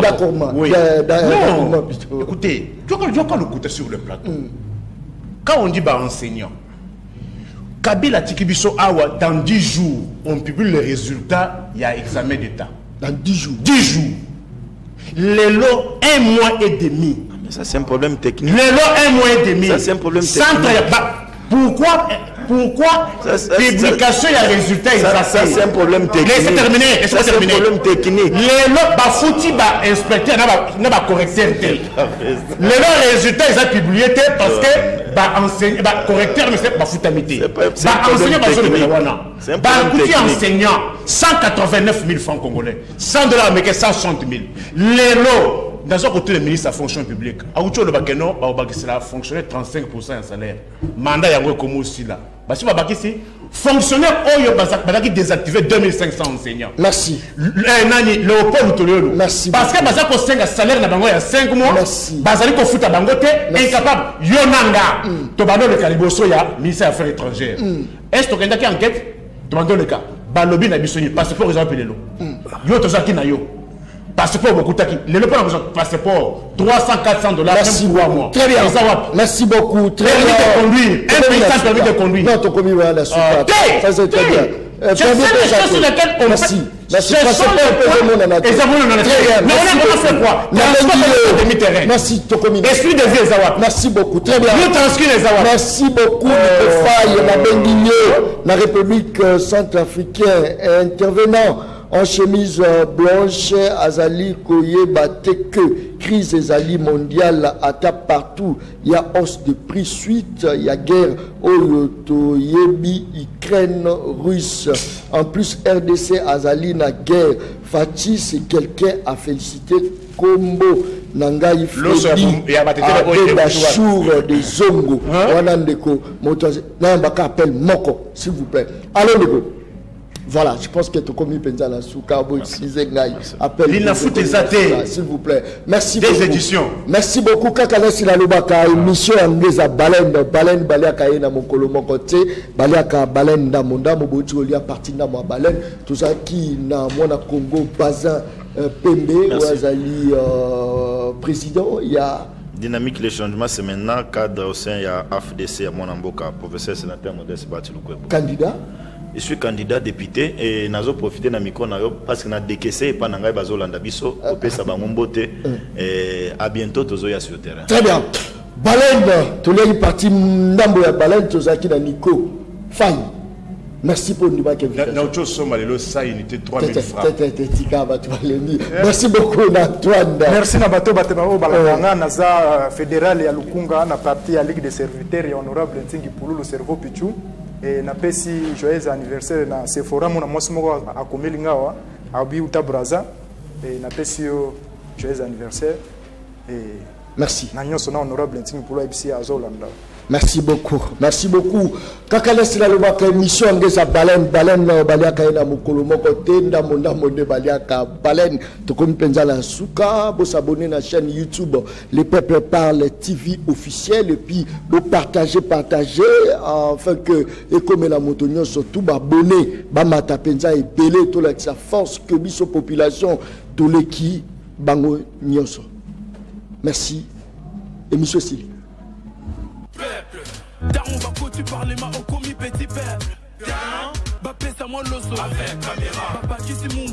D'accord. Écoutez, tu vas l'écouter sur le plateau. Quand on dit enseignant, Kabila Tikibiso Awa, dans 10 jours, on publie les résultats, il y a examen d'État. Dans 10 jours. 10 jours. Les lots, 1 mois et demi. Ça, c'est un problème technique. Les lots, 1 mois et demi. Ça, c'est un problème technique. Pourquoi publication et résultat ça, c'est un problème technique. Laissez terminer. C'est un problème technique. Les lots, fouti, inspecteur, n'a pas correcteur. Les lots, résultats, ils ont publié parce que enseignant, correcteur, mais c'est pas foutamité. C'est un problème technique. C'est un problème technique. Enseignant, 189 000 francs congolais. 100 $ américains, 160 000. Les lots. Dans un côté, le ministre de la fonction publique, Aoucho le Bakeno, cela fonctionnaire 35% de salaire. Mandat Yango comme aussi là. Parce que fonctionnaire Oyo Bazaki désactivé 2500 enseignants. Merci. Léopold Tololo. Merci. Parce que Bazako 5 salaire na bango il y a 5 mois. Merci. Bazali ko futa bangote incapable. Yonanga. Tobano le Caliboso ya ministère des Affaires étrangères. Est-ce que tu as une enquête? Tobano le cas. Balobi na bisoni passeport ils ont appelé lo. Yo tozaki na yo. passeport beaucoup taki les pas besoin de passeport 300-400 $. Merci beaucoup. Très bien. Merci beaucoup. Très bien. Permis de conduire. Un pays sans permis de conduire. Non, ton commis va la suite. Ça c'est très bien. C'est les choses sur lesquelles on merci. Merci. Et ça vous on a fait quoi? Merci ton commis. Esprit des Ezawat. Merci beaucoup. Très bien. Nous transcrit les Ezawat. Merci beaucoup. Faille la Benguigné, la République centrafricaine, intervenant en chemise blanche, Azali Koye Bateke, crise Azali mondiale, attaque partout, il y a hausse de prix suite, il y a guerre au Yebi, Ukraine, Russe. En plus, RDC Azali na guerre, Fatih, c'est quelqu'un à féliciter. Combo Nangaï Freddy Bachur de Zongo, Wanandeko, Nambaka appelle Moko, s'il vous plaît. Allons, Ndeko. Voilà, je pense que tu as commis Penzala Soukabo, appelle. Il n'a foutu des athées. S'il vous plaît. Merci des beaucoup. Des éditions. Merci beaucoup. Kakala Silalobaka, émission anglaise à Baleine. Baleine, Baleaka Yena Mokolo Mokote. Baleaka Baleine Damonda, Mobotu Olia, parti de moi Baleine. Tout ça qui n'a Mona Congo, Bazin, Pembe, Ouazali, président. Il y a. Dynamique, les changements, c'est maintenant cadre au sein, il y a AFDC à Monamboka, professeur sénateur Modeste Batiloukwebo. Candidat? Je suis candidat député et nous avons profité de micro parce que nous avons décaissé et pas nous avons landabiso au pesa bangombote et à bientôt tous sur le terrain. Très bien. Baleine, tu l'as parti ndambo ya Baleine tu as na Nico. Faille. Merci pour nous baquer. Ça unité 3000 francs. Merci beaucoup Antoine. Merci na bato batemao balanga naza fédéral ya Lukunga na parti à Ligue des serviteurs et honorable Ntingi Pulu le cerveau Pichu. Et na pesi joyeux anniversaire na Sephora mona mwasi moko akomeli ngawa abi uta braza et na pesi joyeux anniversaire et merci na nyonso na honorable Ntingi Pulu ibisi azolanda. Merci beaucoup. Merci beaucoup. Kakala sila lobaka émission ngeza Baleine baliaka ina mukolo moko tenda monda monde baliaka Baleine to komi penza la suka bo s'abonner na chaîne YouTube Les Peuples Parlent TV officiel et puis bo partager afin que et comme la motonio surtout ba abonner ba mata penza et belé to la sa force que biso population to leki bango nyonso. Merci. Émission Sili. Daron Bako, tu parles ma au commis petit peuple. Bah pèse à moi l'osso. Avec caméra. Papa qui c'est mon